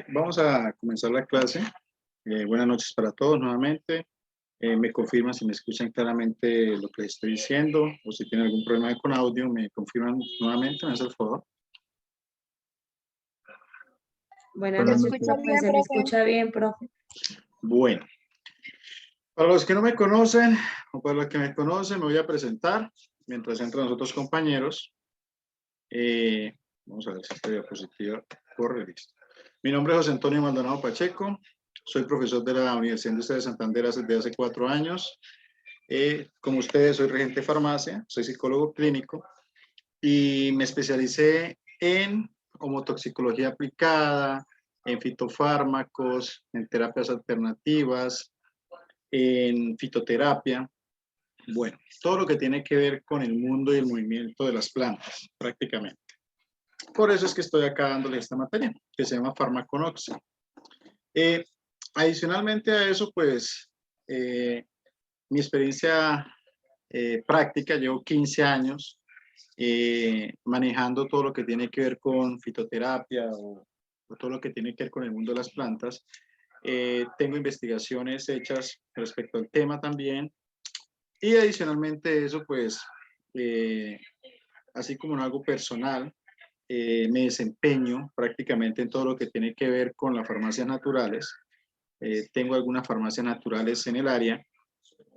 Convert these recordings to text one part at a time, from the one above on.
Vamos a comenzar la clase. Buenas noches para todos nuevamente. Me confirman si me escuchan claramente lo que les estoy diciendo o si tienen algún problema con audio, me confirman nuevamente, me hacen el favor. Buenas Se noches, escucha profe. bien, ¿Se me profe. escucha bien, profe? Bueno, para los que no me conocen o para los que me conocen, me voy a presentar mientras entran los otros compañeros. Vamos a ver si esta diapositiva corre, listo. Mi nombre es José Antonio Maldonado Pacheco, soy profesor de la Universidad Industrial de Santander desde hace 4 años. Como ustedes, soy regente de farmacia, soy psicólogo clínico y me especialicé en homotoxicología aplicada, en fitofármacos, en terapias alternativas, en fitoterapia. Bueno, todo lo que tiene que ver con el mundo y el movimiento de las plantas, prácticamente. Por eso es que estoy acá dándole esta materia, que se llama farmaconoxia. Adicionalmente a eso, pues, mi experiencia práctica, llevo 15 años manejando todo lo que tiene que ver con fitoterapia o todo lo que tiene que ver con el mundo de las plantas. Tengo investigaciones hechas respecto al tema también. Y adicionalmente eso, pues, así como en algo personal, me desempeño prácticamente en todo lo que tiene que ver con las farmacias naturales. Tengo algunas farmacias naturales en el área.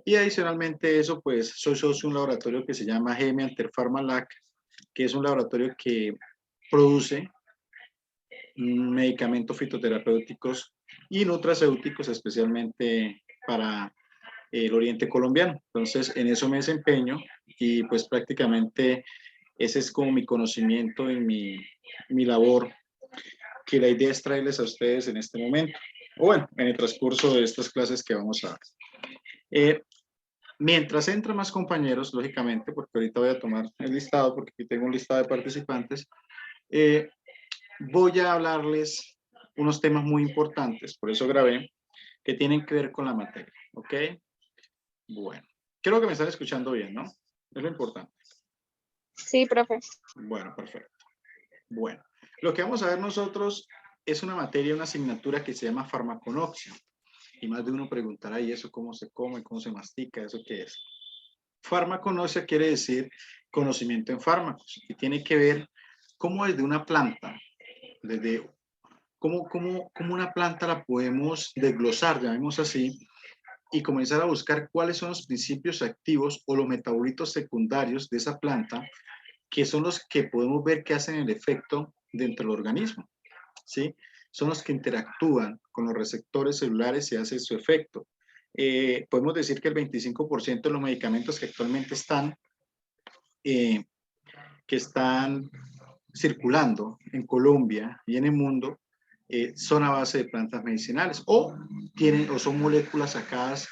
Y adicionalmente eso, pues, soy socio de un laboratorio que se llama GM Anterpharma-Lac, que es un laboratorio que produce medicamentos fitoterapéuticos y nutracéuticos, especialmente para el oriente colombiano. Entonces, en eso me desempeño y pues prácticamente ese es como mi conocimiento y mi labor, que la idea es traerles a ustedes en este momento, o bueno, en el transcurso de estas clases que vamos a dar. Mientras entran más compañeros, lógicamente, porque ahorita voy a tomar el listado, porque aquí tengo un listado de participantes, voy a hablarles unos temas muy importantes, por eso grabé, que tienen que ver con la materia, ¿ok? Bueno, creo que me están escuchando bien, ¿no? Es lo importante. Sí, profe. Bueno, perfecto. Bueno, lo que vamos a ver nosotros es una materia, una asignatura que se llama farmaconoxia. Y más de uno preguntará, ¿y eso cómo se come, cómo se mastica, eso qué es? Farmaconoxia quiere decir conocimiento en fármacos y tiene que ver cómo desde una planta, desde cómo una planta la podemos desglosar, llamemos así, y comenzar a buscar cuáles son los principios activos o los metabolitos secundarios de esa planta, que son los que podemos ver que hacen el efecto dentro del organismo, ¿sí? Son los que interactúan con los receptores celulares y hacen su efecto. Podemos decir que el 25% de los medicamentos eh, que están circulando en Colombia y en el mundo son a base de plantas medicinales o son moléculas sacadas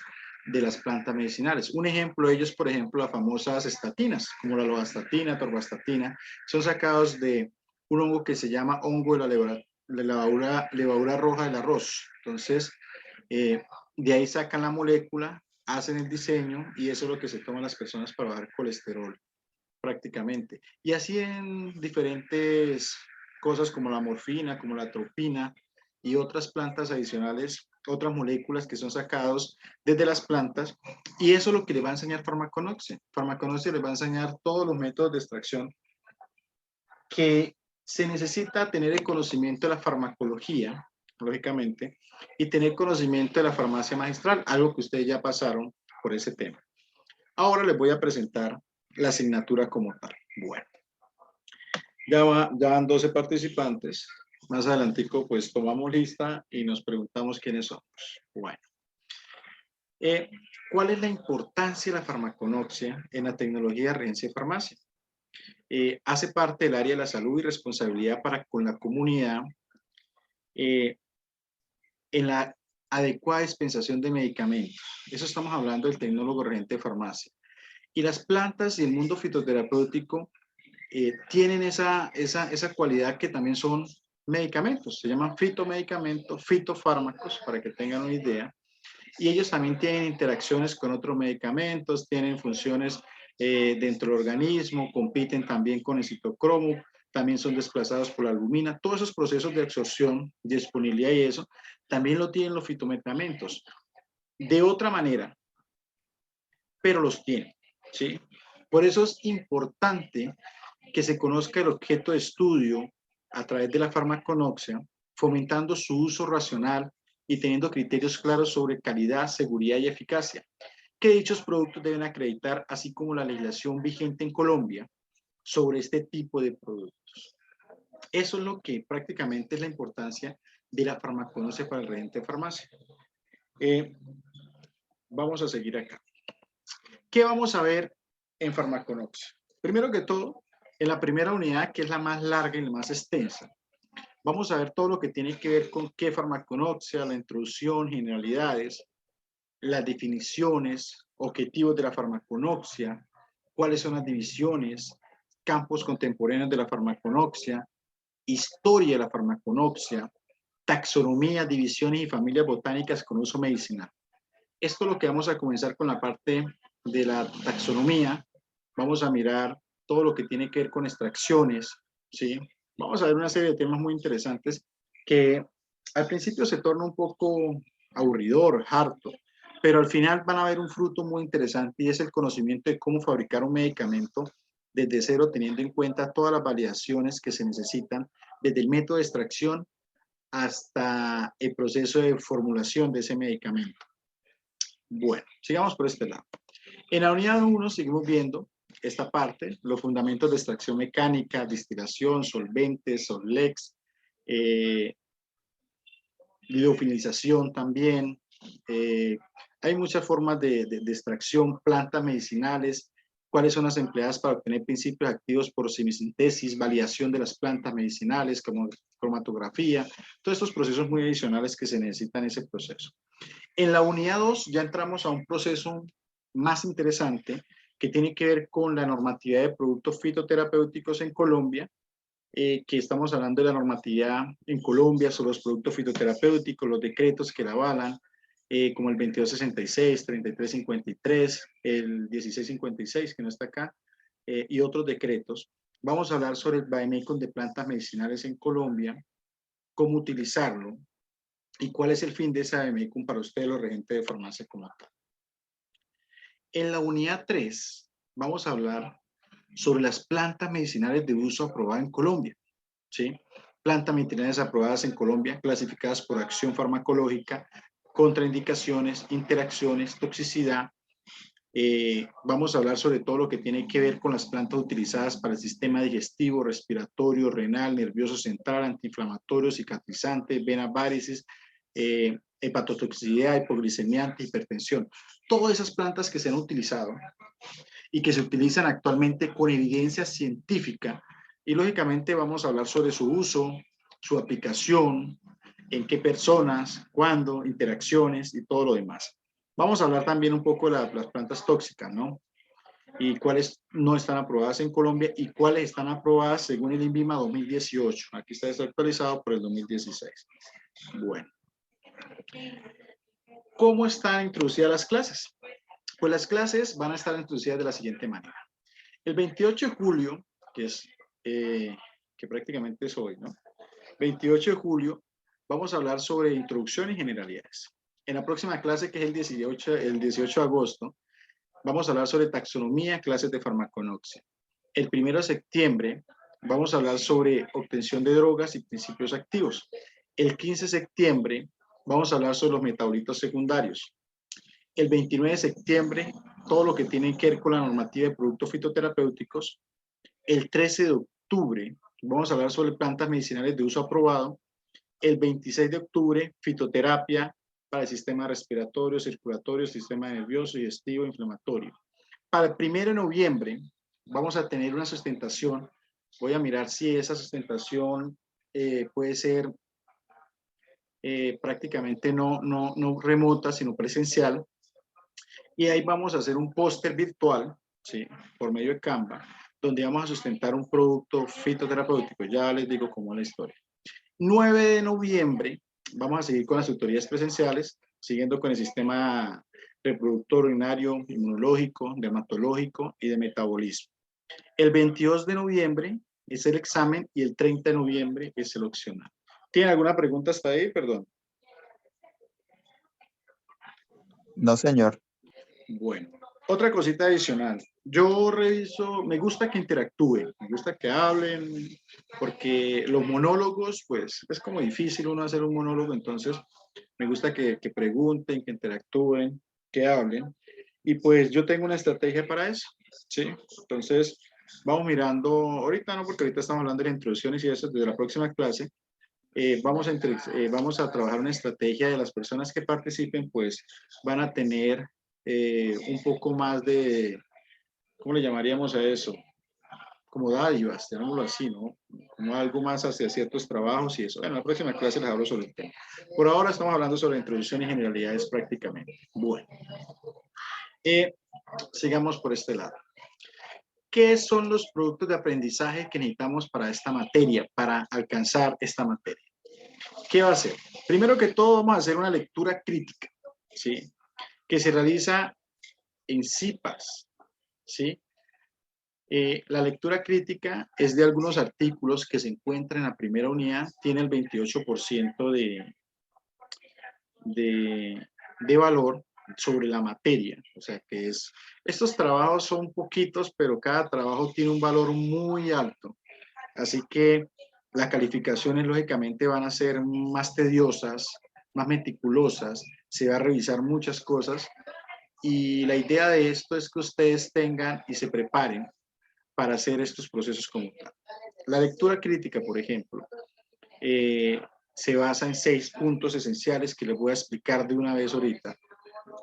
de las plantas medicinales. Un ejemplo de ellos, por ejemplo, las famosas estatinas, como la lovastatina, torvastatina, son sacados de un hongo que se llama hongo de la levadura roja del arroz. Entonces, de ahí sacan la molécula, hacen el diseño y eso es lo que se toman las personas para bajar colesterol prácticamente. Y así en diferentes cosas como la morfina, como la atropina y otras plantas adicionales, otras moléculas que son sacados desde las plantas. Y eso es lo que le va a enseñar farmaconoxia. Farmaconoxia le va a enseñar todos los métodos de extracción que se necesita tener el conocimiento de la farmacología, lógicamente, y tener conocimiento de la farmacia magistral, algo que ustedes ya pasaron por ese tema. Ahora les voy a presentar la asignatura como tal. Bueno, ya van 12 participantes. Más adelantico, pues tomamos lista y nos preguntamos quiénes somos. Bueno, ¿cuál es la importancia de la farmaconoxia en la tecnología de regencia de farmacia? Hace parte del área de la salud y responsabilidad para con la comunidad en la adecuada dispensación de medicamentos. Eso estamos hablando del tecnólogo regente de farmacia. Y las plantas y el mundo fitoterapéutico tienen esa cualidad que también son medicamentos, se llaman fitomedicamentos, fitofármacos, para que tengan una idea, y ellos también tienen interacciones con otros medicamentos, tienen funciones dentro del organismo, compiten también con el citocromo, también son desplazados por la albumina. Todos esos procesos de absorción, disponibilidad y eso, también lo tienen los fitomedicamentos. De otra manera, pero los tienen, ¿sí? Por eso es importante que se conozca el objeto de estudio a través de la farmaconoxia, fomentando su uso racional y teniendo criterios claros sobre calidad, seguridad y eficacia, que dichos productos deben acreditar, así como la legislación vigente en Colombia sobre este tipo de productos. Eso es lo que prácticamente es la importancia de la farmaconoxia para el regente de farmacia. Vamos a seguir acá. ¿Qué vamos a ver en farmaconoxia? Primero que todo, en la primera unidad, que es la más larga y la más extensa, vamos a ver todo lo que tiene que ver con qué farmaconoxia, la introducción, generalidades, las definiciones, objetivos de la farmaconoxia, cuáles son las divisiones, campos contemporáneos de la farmaconoxia, historia de la farmaconoxia, taxonomía, divisiones y familias botánicas con uso medicinal. Esto es lo que vamos a comenzar con la parte de la taxonomía. Vamos a mirar todo lo que tiene que ver con extracciones, ¿sí? Vamos a ver una serie de temas muy interesantes que al principio se torna un poco aburridor, harto, pero al final van a ver un fruto muy interesante y es el conocimiento de cómo fabricar un medicamento desde cero, teniendo en cuenta todas las validaciones que se necesitan, desde el método de extracción hasta el proceso de formulación de ese medicamento. Bueno, sigamos por este lado. En la unidad 1 seguimos viendo esta parte, los fundamentos de extracción mecánica, destilación, solventes, Sollex, liofilización también. Hay muchas formas de extracción, plantas medicinales, cuáles son las empleadas para obtener principios activos por semisintesis, validación de las plantas medicinales, como cromatografía, todos estos procesos muy adicionales que se necesitan en ese proceso. En la unidad 2 ya entramos a un proceso más interesante que tiene que ver con la normatividad de productos fitoterapéuticos en Colombia, que estamos hablando de la normatividad en Colombia sobre los productos fitoterapéuticos, los decretos que la avalan, como el 2266, 3353, el 1656, que no está acá, y otros decretos. Vamos a hablar sobre el vademecum de plantas medicinales en Colombia, cómo utilizarlo y cuál es el fin de ese vademecum para ustedes, los regentes de farmacia como tal. En la unidad 3 vamos a hablar sobre las plantas medicinales de uso aprobadas en Colombia, ¿sí? Plantas medicinales aprobadas en Colombia, clasificadas por acción farmacológica, contraindicaciones, interacciones, toxicidad. Vamos a hablar sobre todo lo que tiene que ver con las plantas utilizadas para el sistema digestivo, respiratorio, renal, nervioso central, antiinflamatorio, cicatrizante, venas varices, hepatotoxicidad, hipoglicemia, hipertensión. Todas esas plantas que se han utilizado y que se utilizan actualmente con evidencia científica, y lógicamente vamos a hablar sobre su uso, su aplicación, en qué personas, cuándo, interacciones y todo lo demás. Vamos a hablar también un poco de las plantas tóxicas, ¿no? Y cuáles no están aprobadas en Colombia y cuáles están aprobadas según el INVIMA 2018. Aquí está desactualizado por el 2016. Bueno. ¿Cómo están introducidas las clases? Pues las clases van a estar introducidas de la siguiente manera. El 28 de julio, que es que prácticamente es hoy, ¿no? 28 de julio, vamos a hablar sobre introducción y generalidades. En la próxima clase, que es el 18 de agosto, vamos a hablar sobre taxonomía, clases de farmaconoxia. El 1 de septiembre, vamos a hablar sobre obtención de drogas y principios activos. El 15 de septiembre, vamos a hablar sobre los metabolitos secundarios. El 29 de septiembre, todo lo que tiene que ver con la normativa de productos fitoterapéuticos. El 13 de octubre, vamos a hablar sobre plantas medicinales de uso aprobado. El 26 de octubre, fitoterapia para el sistema respiratorio, circulatorio, sistema nervioso, digestivo, inflamatorio. Para el 1 de noviembre, vamos a tener una sustentación. Voy a mirar si esa sustentación puede ser prácticamente no remota, sino presencial. Y ahí vamos a hacer un póster virtual, ¿sí? Por medio de Canva, donde vamos a sustentar un producto fitoterapéutico. Ya les digo cómo es la historia. 9 de noviembre, vamos a seguir con las tutorías presenciales, siguiendo con el sistema reproductor, urinario, inmunológico, dermatológico y de metabolismo. El 22 de noviembre es el examen y el 30 de noviembre es el opcional. ¿Tiene alguna pregunta hasta ahí? Perdón. No, señor. Bueno, otra cosita adicional. Yo reviso, me gusta que interactúen, me gusta que hablen, porque los monólogos, pues, es como difícil uno hacer un monólogo, entonces me gusta que pregunten, que interactúen, que hablen. Y pues yo tengo una estrategia para eso, ¿sí? Entonces, vamos mirando, ahorita no, porque ahorita estamos hablando de introducciones y eso, desde la próxima clase, vamos a trabajar una estrategia de las personas que participen, pues van a tener un poco más de, ¿cómo le llamaríamos a eso? Como dádivas, llamémoslo así, ¿no? Como algo más hacia ciertos trabajos y eso. Bueno, en la próxima clase les hablo sobre el tema. Por ahora estamos hablando sobre introducción y generalidades prácticamente. Bueno, sigamos por este lado. ¿Qué son los productos de aprendizaje que necesitamos para esta materia, para alcanzar esta materia? ¿Qué va a hacer? Primero que todo, vamos a hacer una lectura crítica, ¿sí? Que se realiza en CIPAS, ¿sí? La lectura crítica es de algunos artículos que se encuentran en la primera unidad, tiene el 28% de valor sobre la materia, o sea que estos trabajos son poquitos, pero cada trabajo tiene un valor muy alto, así que las calificaciones lógicamente van a ser más tediosas, más meticulosas, se va a revisar muchas cosas y la idea de esto es que ustedes tengan y se preparen para hacer estos procesos como tal. La lectura crítica, por ejemplo, se basa en 6 puntos esenciales que les voy a explicar de una vez ahorita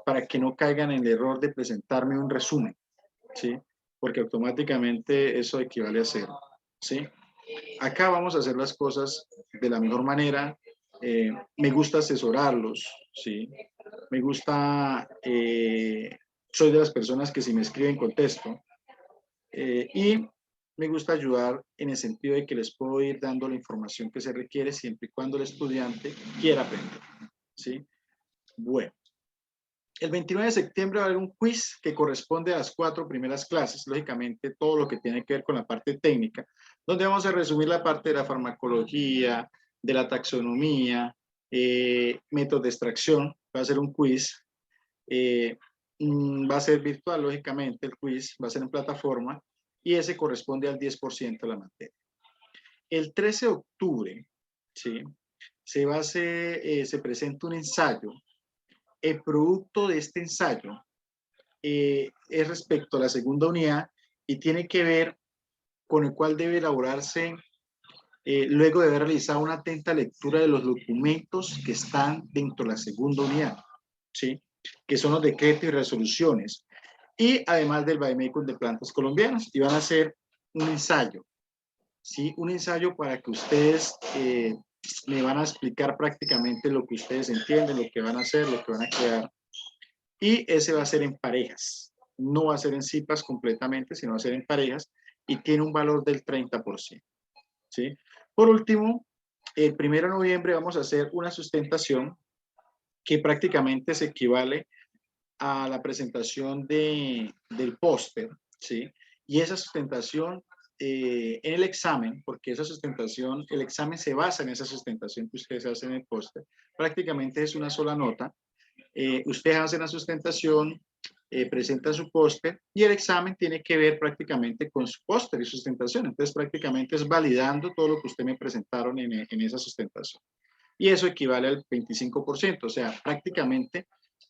para que no caigan en el error de presentarme un resumen, ¿sí? Porque automáticamente eso equivale a cero, ¿sí? Acá vamos a hacer las cosas de la mejor manera. Me gusta asesorarlos, ¿sí? Me gusta, soy de las personas que si me escriben contesto, y me gusta ayudar en el sentido de que les puedo ir dando la información que se requiere siempre y cuando el estudiante quiera aprender, ¿sí? Bueno, el 29 de septiembre va a haber un quiz que corresponde a las 4 primeras clases, lógicamente todo lo que tiene que ver con la parte técnica, donde vamos a resumir la parte de la farmacología, de la taxonomía, métodos de extracción, va a ser un quiz, va a ser virtual, lógicamente, el quiz va a ser en plataforma y ese corresponde al 10% de la materia. El 13 de octubre, ¿sí? Se presenta un ensayo. El producto de este ensayo es respecto a la segunda unidad y tiene que ver con el cual debe elaborarse luego de haber realizado una atenta lectura de los documentos que están dentro de la segunda unidad, ¿sí? Que son los decretos y resoluciones, y además del Vademecum de plantas colombianas, y van a hacer un ensayo, ¿sí? Un ensayo para que ustedes me van a explicar prácticamente lo que ustedes entienden, lo que van a hacer, lo que van a crear, y ese va a ser en parejas, no va a ser en CIPAS completamente, sino va a ser en parejas, y tiene un valor del 30%, ¿sí? Por último, el 1 de noviembre vamos a hacer una sustentación que prácticamente se equivale a la presentación del póster, ¿sí? Y esa sustentación en el examen, porque esa sustentación, el examen se basa en esa sustentación que ustedes hacen en el póster, prácticamente es una sola nota. Ustedes hacen la sustentación, presentan su póster y el examen tiene que ver prácticamente con su póster y sustentación. Entonces prácticamente es validando todo lo que ustedes me presentaron en esa sustentación. Y eso equivale al 25%, o sea, prácticamente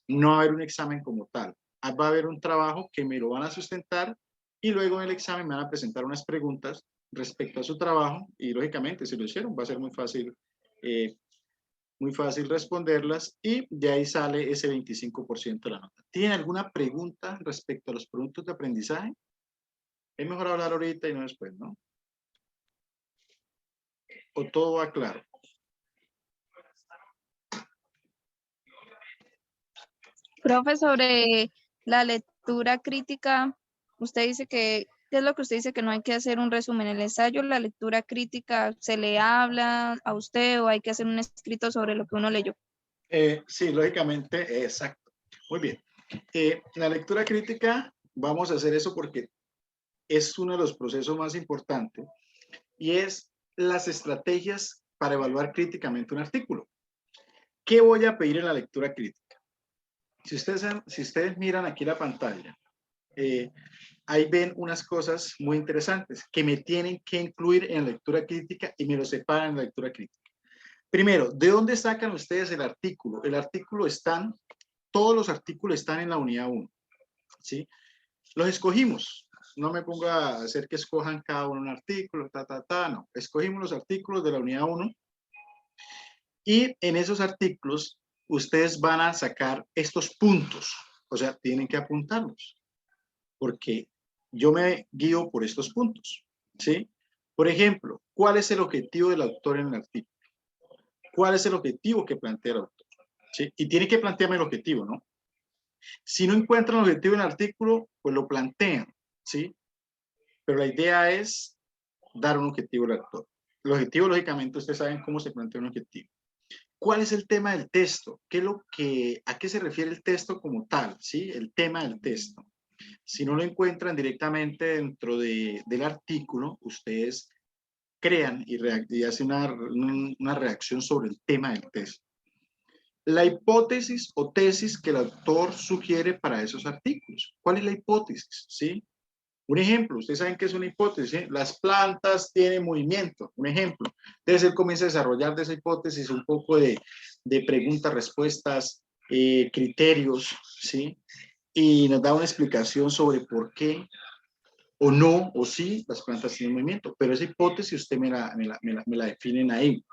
no va a haber un examen como tal. Va a haber un trabajo que me lo van a sustentar y luego en el examen me van a presentar unas preguntas respecto a su trabajo y lógicamente si lo hicieron va a ser muy fácil responderlas y de ahí sale ese 25% de la nota. ¿Tienen alguna pregunta respecto a los productos de aprendizaje? Es mejor hablar ahorita y no después, ¿no? ¿O todo va claro? Profe, sobre la lectura crítica, usted dice que, ¿qué es lo que usted dice? Que no hay que hacer un resumen. El ensayo, la lectura crítica, ¿se le habla a usted o hay que hacer un escrito sobre lo que uno leyó? Sí, lógicamente, exacto. Muy bien. La lectura crítica, vamos a hacer eso porque es uno de los procesos más importantes y es las estrategias para evaluar críticamente un artículo. ¿Qué voy a pedir en la lectura crítica? Si ustedes miran aquí la pantalla, ahí ven unas cosas muy interesantes que me tienen que incluir en la lectura crítica y me lo separan en la lectura crítica. Primero, ¿de dónde sacan ustedes el artículo? Todos los artículos están en la unidad 1, ¿sí? Los escogimos. No me pongo a hacer que escojan cada uno un artículo, no. Escogimos los artículos de la unidad 1 y en esos artículos ustedes van a sacar estos puntos. O sea, tienen que apuntarlos porque yo me guío por estos puntos, ¿sí? Por ejemplo, ¿cuál es el objetivo del autor en el artículo? ¿Cuál es el objetivo que plantea el autor? ¿Sí? Y tiene que plantearme el objetivo, ¿no? Si no encuentran el objetivo en el artículo, pues lo plantean, ¿sí? Pero la idea es dar un objetivo al autor. El objetivo, lógicamente, ustedes saben cómo se plantea un objetivo. ¿Cuál es el tema del texto? ¿A qué se refiere el texto como tal? ¿Sí? El tema del texto. Si no lo encuentran directamente dentro del artículo, ustedes crean y hacen una reacción sobre el tema del texto. La hipótesis o tesis que el autor sugiere para esos artículos. ¿Cuál es la hipótesis? ¿Sí? Un ejemplo, ustedes saben que es una hipótesis, ¿sí? Las plantas tienen movimiento, un ejemplo. Entonces él comienza a desarrollar de esa hipótesis un poco de preguntas, respuestas, criterios, ¿sí? Y nos da una explicación sobre por qué o no, o sí, las plantas tienen movimiento. Pero esa hipótesis usted me la definen ahí.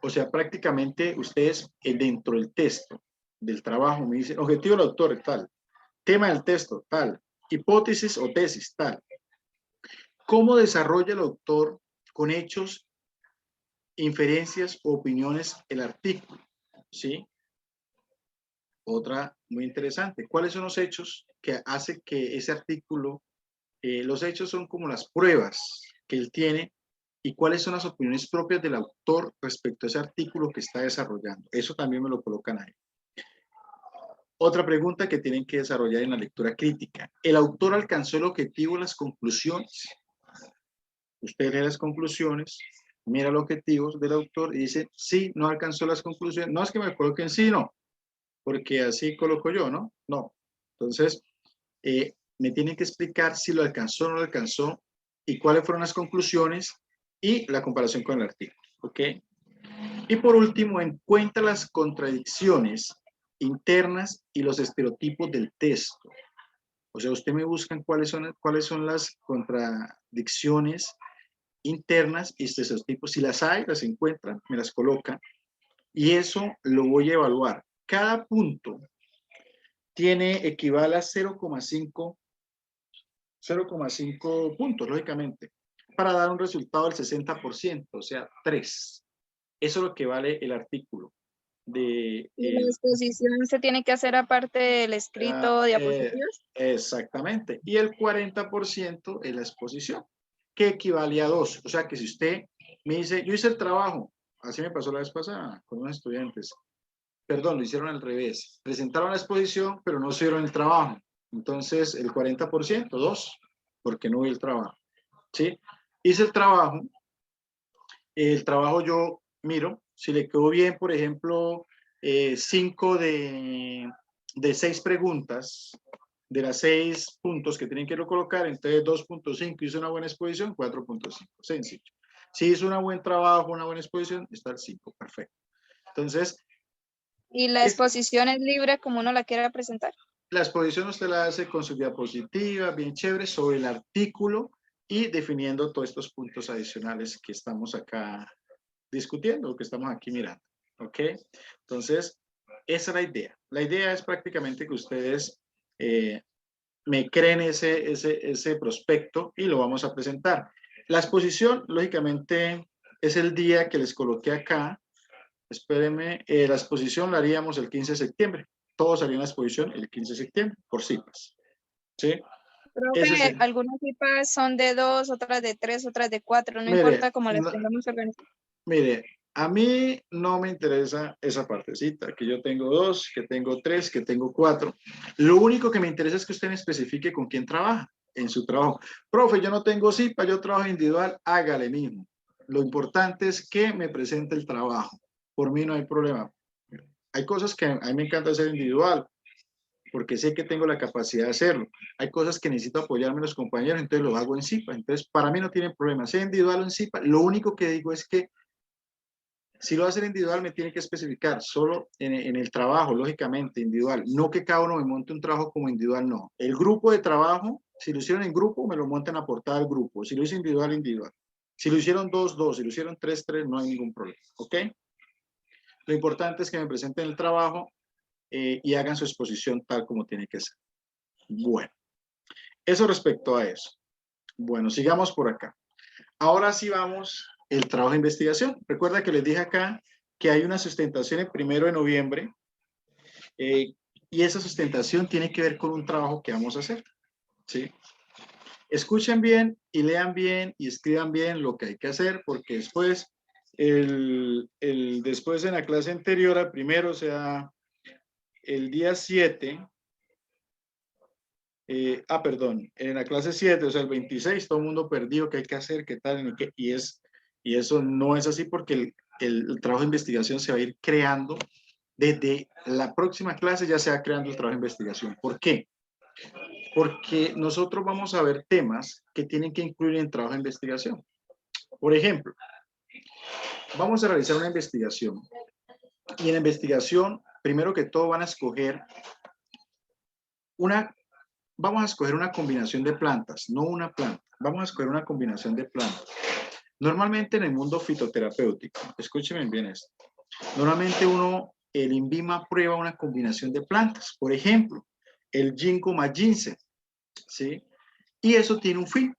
O sea, prácticamente ustedes dentro del texto, del trabajo, me dicen, objetivo del autor, tal. Tema del texto, tal. Hipótesis o tesis, tal. ¿Cómo desarrolla el autor con hechos, inferencias o opiniones el artículo? ¿Sí? Otra muy interesante. ¿Cuáles son los hechos que hace que ese artículo, los hechos son como las pruebas que él tiene y cuáles son las opiniones propias del autor respecto a ese artículo que está desarrollando? Eso también me lo colocan ahí. Otra pregunta que tienen que desarrollar en la lectura crítica. ¿El autor alcanzó el objetivo en las conclusiones? Usted lee las conclusiones, mira los objetivos del autor y dice, sí, no alcanzó las conclusiones. No es que me coloquen sí, no, porque así coloco yo, ¿no? No. Entonces, me tienen que explicar si lo alcanzó o no lo alcanzó y cuáles fueron las conclusiones y la comparación con el artículo, ¿ok? Y por último, encuentra las contradicciones internas y los estereotipos del texto. O sea, usted me buscan cuáles son las contradicciones internas y estos tipos. Si las hay, las encuentran, me las colocan y eso lo voy a evaluar. Cada punto equivale a 0,5 puntos, lógicamente, para dar un resultado del 60%, o sea, 3. Eso es lo que vale el artículo. ¿Y la exposición se tiene que hacer aparte del escrito diapositivas? Exactamente. Y el 40% es la exposición, que equivale a 2. O sea que si usted me dice, yo hice el trabajo, así me pasó la vez pasada con unos estudiantes, perdón, lo hicieron al revés, presentaron la exposición, pero no hicieron el trabajo. Entonces, el 40%, 2, porque no vi el trabajo. ¿Sí? Hice el trabajo yo miro, si le quedó bien, por ejemplo, 5 de 6 preguntas, de las 6 puntos que tienen que colocar, entonces 2.5, hizo una buena exposición, 4.5, sencillo. Si hizo un buen trabajo, una buena exposición, está el 5, perfecto. Entonces, ¿y la exposición es libre como uno la quiera presentar? La exposición usted la hace con su diapositiva, bien chévere, sobre el artículo y definiendo todos estos puntos adicionales que estamos acá discutiendo, que estamos aquí mirando. ¿Ok? Entonces, esa es la idea. La idea es prácticamente que ustedes me creen ese prospecto y lo vamos a presentar. La exposición, lógicamente, es el día que les coloqué acá. Espérenme, la exposición la haríamos el 15 de septiembre. Todos harían la exposición el 15 de septiembre, por citas. ¿Sí? Profe, algunas citas son de 2, otras de 3, otras de 4, no importa cómo las tengamos organizadas. Mire, a mí no me interesa esa partecita, que yo tengo 2, que tengo 3, que tengo 4. Lo único que me interesa es que usted me especifique con quién trabaja en su trabajo. Profe, yo no tengo CIPA, yo trabajo individual, hágale mismo. Lo importante es que me presente el trabajo. Por mí no hay problema. Hay cosas que a mí me encanta hacer individual, porque sé que tengo la capacidad de hacerlo. Hay cosas que necesito apoyarme en los compañeros, entonces lo hago en CIPA. Entonces, para mí no tiene problema, sea individual o en CIPA. Lo único que digo es que si lo va a hacer individual, me tiene que especificar solo en el trabajo, lógicamente, individual. No que cada uno me monte un trabajo como individual, no. El grupo de trabajo, si lo hicieron en grupo, me lo montan a portada del grupo. Si lo hice individual, individual. Si lo hicieron 2, 2. Si lo hicieron 3, 3, no hay ningún problema. ¿Ok? Lo importante es que me presenten el trabajo y hagan su exposición tal como tiene que ser. Bueno, eso respecto a eso. Bueno, sigamos por acá. Ahora sí vamos el trabajo de investigación. Recuerda que les dije acá que hay una sustentación el 1 de noviembre y esa sustentación tiene que ver con un trabajo que vamos a hacer. ¿Sí? Escuchen bien y lean bien y escriban bien lo que hay que hacer porque después, después en la clase anterior al 1, o sea, el día 7, perdón, en la clase 7, o sea, el 26, todo el mundo perdido, qué hay que hacer, qué tal, y eso no es así porque el trabajo de investigación se va a ir creando desde la próxima clase, ya se va creando el trabajo de investigación. ¿Por qué? Porque nosotros vamos a ver temas que tienen que incluir en el trabajo de investigación. Por ejemplo, vamos a realizar una investigación y en la investigación, primero que todo, van a escoger vamos a escoger una combinación de plantas, no una planta. Vamos a escoger una combinación de plantas. Normalmente en el mundo fitoterapéutico, escúchenme bien esto, normalmente el INVIMA prueba una combinación de plantas. Por ejemplo, el ginkgo más ginseng, ¿sí? Y eso tiene un fin.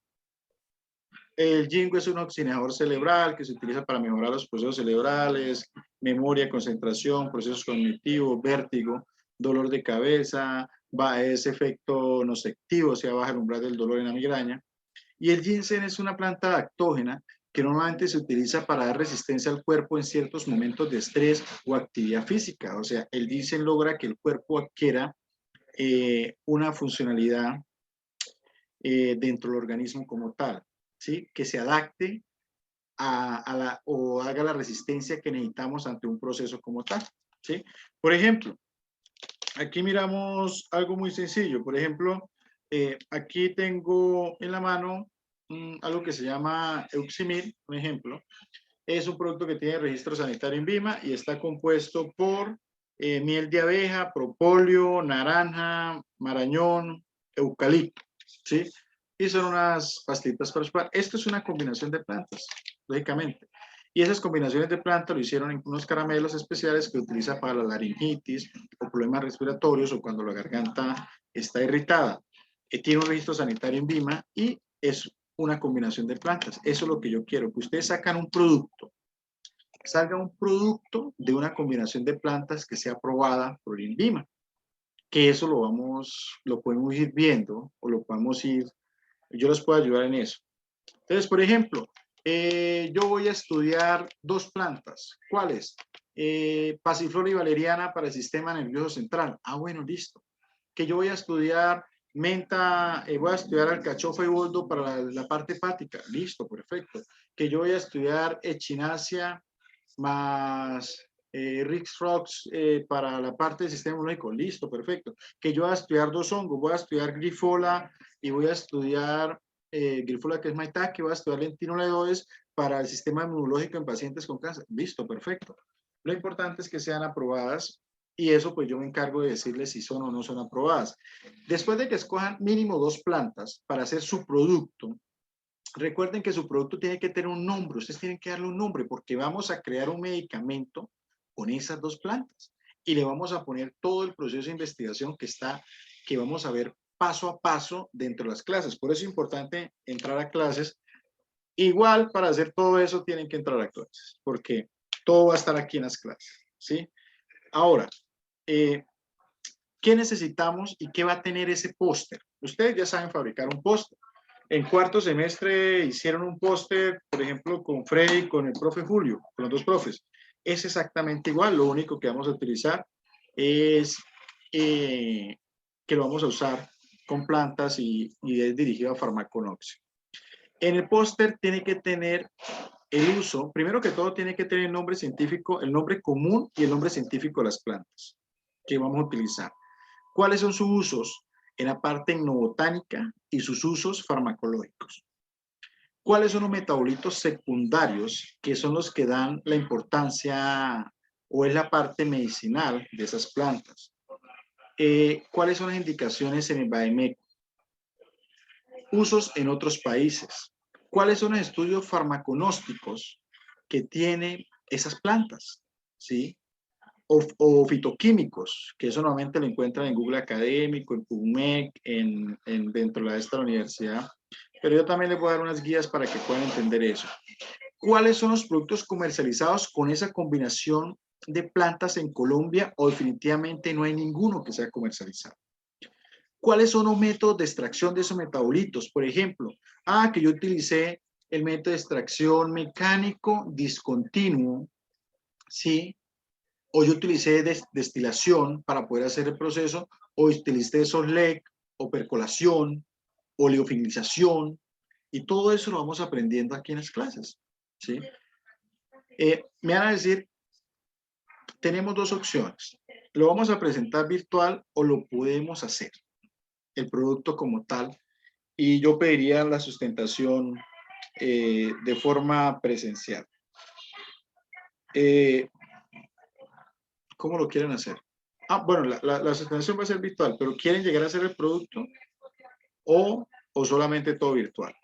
El ginkgo es un oxidador cerebral que se utiliza para mejorar los procesos cerebrales, memoria, concentración, procesos cognitivos, vértigo, dolor de cabeza, ese efecto nocectivo, o sea, baja el umbral del dolor en la migraña. Y el ginseng es una planta adaptógena que normalmente se utiliza para dar resistencia al cuerpo en ciertos momentos de estrés o actividad física. O sea, el ginseng logra que el cuerpo adquiera una funcionalidad dentro del organismo como tal, ¿sí? Que se adapte o haga la resistencia que necesitamos ante un proceso como tal, ¿sí? Por ejemplo, aquí miramos algo muy sencillo. Por ejemplo, aquí tengo en la mano algo que se llama Euximil, un ejemplo. Es un producto que tiene registro sanitario en INVIMA y está compuesto por miel de abeja, propóleo, naranja, marañón, eucalipto, ¿sí? Y son unas pastillitas para chupar. Esto es una combinación de plantas, lógicamente. Y esas combinaciones de plantas lo hicieron en unos caramelos especiales que utiliza para la laringitis o problemas respiratorios o cuando la garganta está irritada. Tiene un registro sanitario en INVIMA y es una combinación de plantas. Eso es lo que yo quiero, que ustedes sacan un producto, salga un producto de una combinación de plantas que sea aprobada por el INVIMA, que eso lo podemos ir viendo o lo podemos ir, yo les puedo ayudar en eso. Entonces, por ejemplo, yo voy a estudiar 2 plantas. ¿Cuáles? Pasiflora y valeriana para el sistema nervioso central. Ah, bueno, listo. Que yo voy a estudiar menta, voy a estudiar alcachofa y boldo para la parte hepática. Listo, perfecto. Que yo voy a estudiar echinacea más Rix Rocks para la parte del sistema inmunológico. Listo, perfecto. Que yo voy a estudiar 2 hongos. Voy a estudiar grifola y voy a estudiar grifola que es maitake, voy a estudiar lentinuloides para el sistema inmunológico en pacientes con cáncer. Listo, perfecto. Lo importante es que sean aprobadas y eso pues yo me encargo de decirles si son o no son aprobadas. Después de que escojan mínimo 2 plantas para hacer su producto, recuerden que su producto tiene que tener un nombre, ustedes tienen que darle un nombre porque vamos a crear un medicamento con esas 2 plantas y le vamos a poner todo el proceso de investigación que vamos a ver paso a paso dentro de las clases. Por eso es importante entrar a clases. Igual para hacer todo eso tienen que entrar a clases porque todo va a estar aquí en las clases, ¿sí? Ahora, ¿qué necesitamos y qué va a tener ese póster? Ustedes ya saben fabricar un póster. En 4º semestre hicieron un póster, por ejemplo, con Freddy, con el profe Julio, con los 2 profes. Es exactamente igual, lo único que vamos a utilizar es que lo vamos a usar con plantas y es dirigido a farmaconoxia. En el póster tiene que tener el uso, primero que todo tiene que tener el nombre científico, el nombre común y el nombre científico de las plantas que vamos a utilizar. ¿Cuáles son sus usos en la parte etnobotánica y sus usos farmacológicos? ¿Cuáles son los metabolitos secundarios que son los que dan la importancia o es la parte medicinal de esas plantas? ¿Cuáles son las indicaciones en el Vademécum? Usos en otros países. ¿Cuáles son los estudios farmaconósticos que tienen esas plantas? ¿Sí? O fitoquímicos, que eso normalmente lo encuentran en Google Académico, en PubMed, dentro de esta universidad. Pero yo también les voy a dar unas guías para que puedan entender eso. ¿Cuáles son los productos comercializados con esa combinación de plantas en Colombia o definitivamente no hay ninguno que sea comercializado? ¿Cuáles son los métodos de extracción de esos metabolitos? Por ejemplo, que yo utilicé el método de extracción mecánico discontinuo, ¿sí? O yo utilicé destilación para poder hacer el proceso, o utilicé SOSLEC, o percolación, o liofilización, y todo eso lo vamos aprendiendo aquí en las clases, ¿sí? Me van a decir, tenemos dos opciones. Lo vamos a presentar virtual o lo podemos hacer, el producto como tal, y yo pediría la sustentación de forma presencial. ¿Cómo lo quieren hacer? Bueno, la sustentación va a ser virtual, pero ¿quieren llegar a hacer el producto o solamente todo virtual?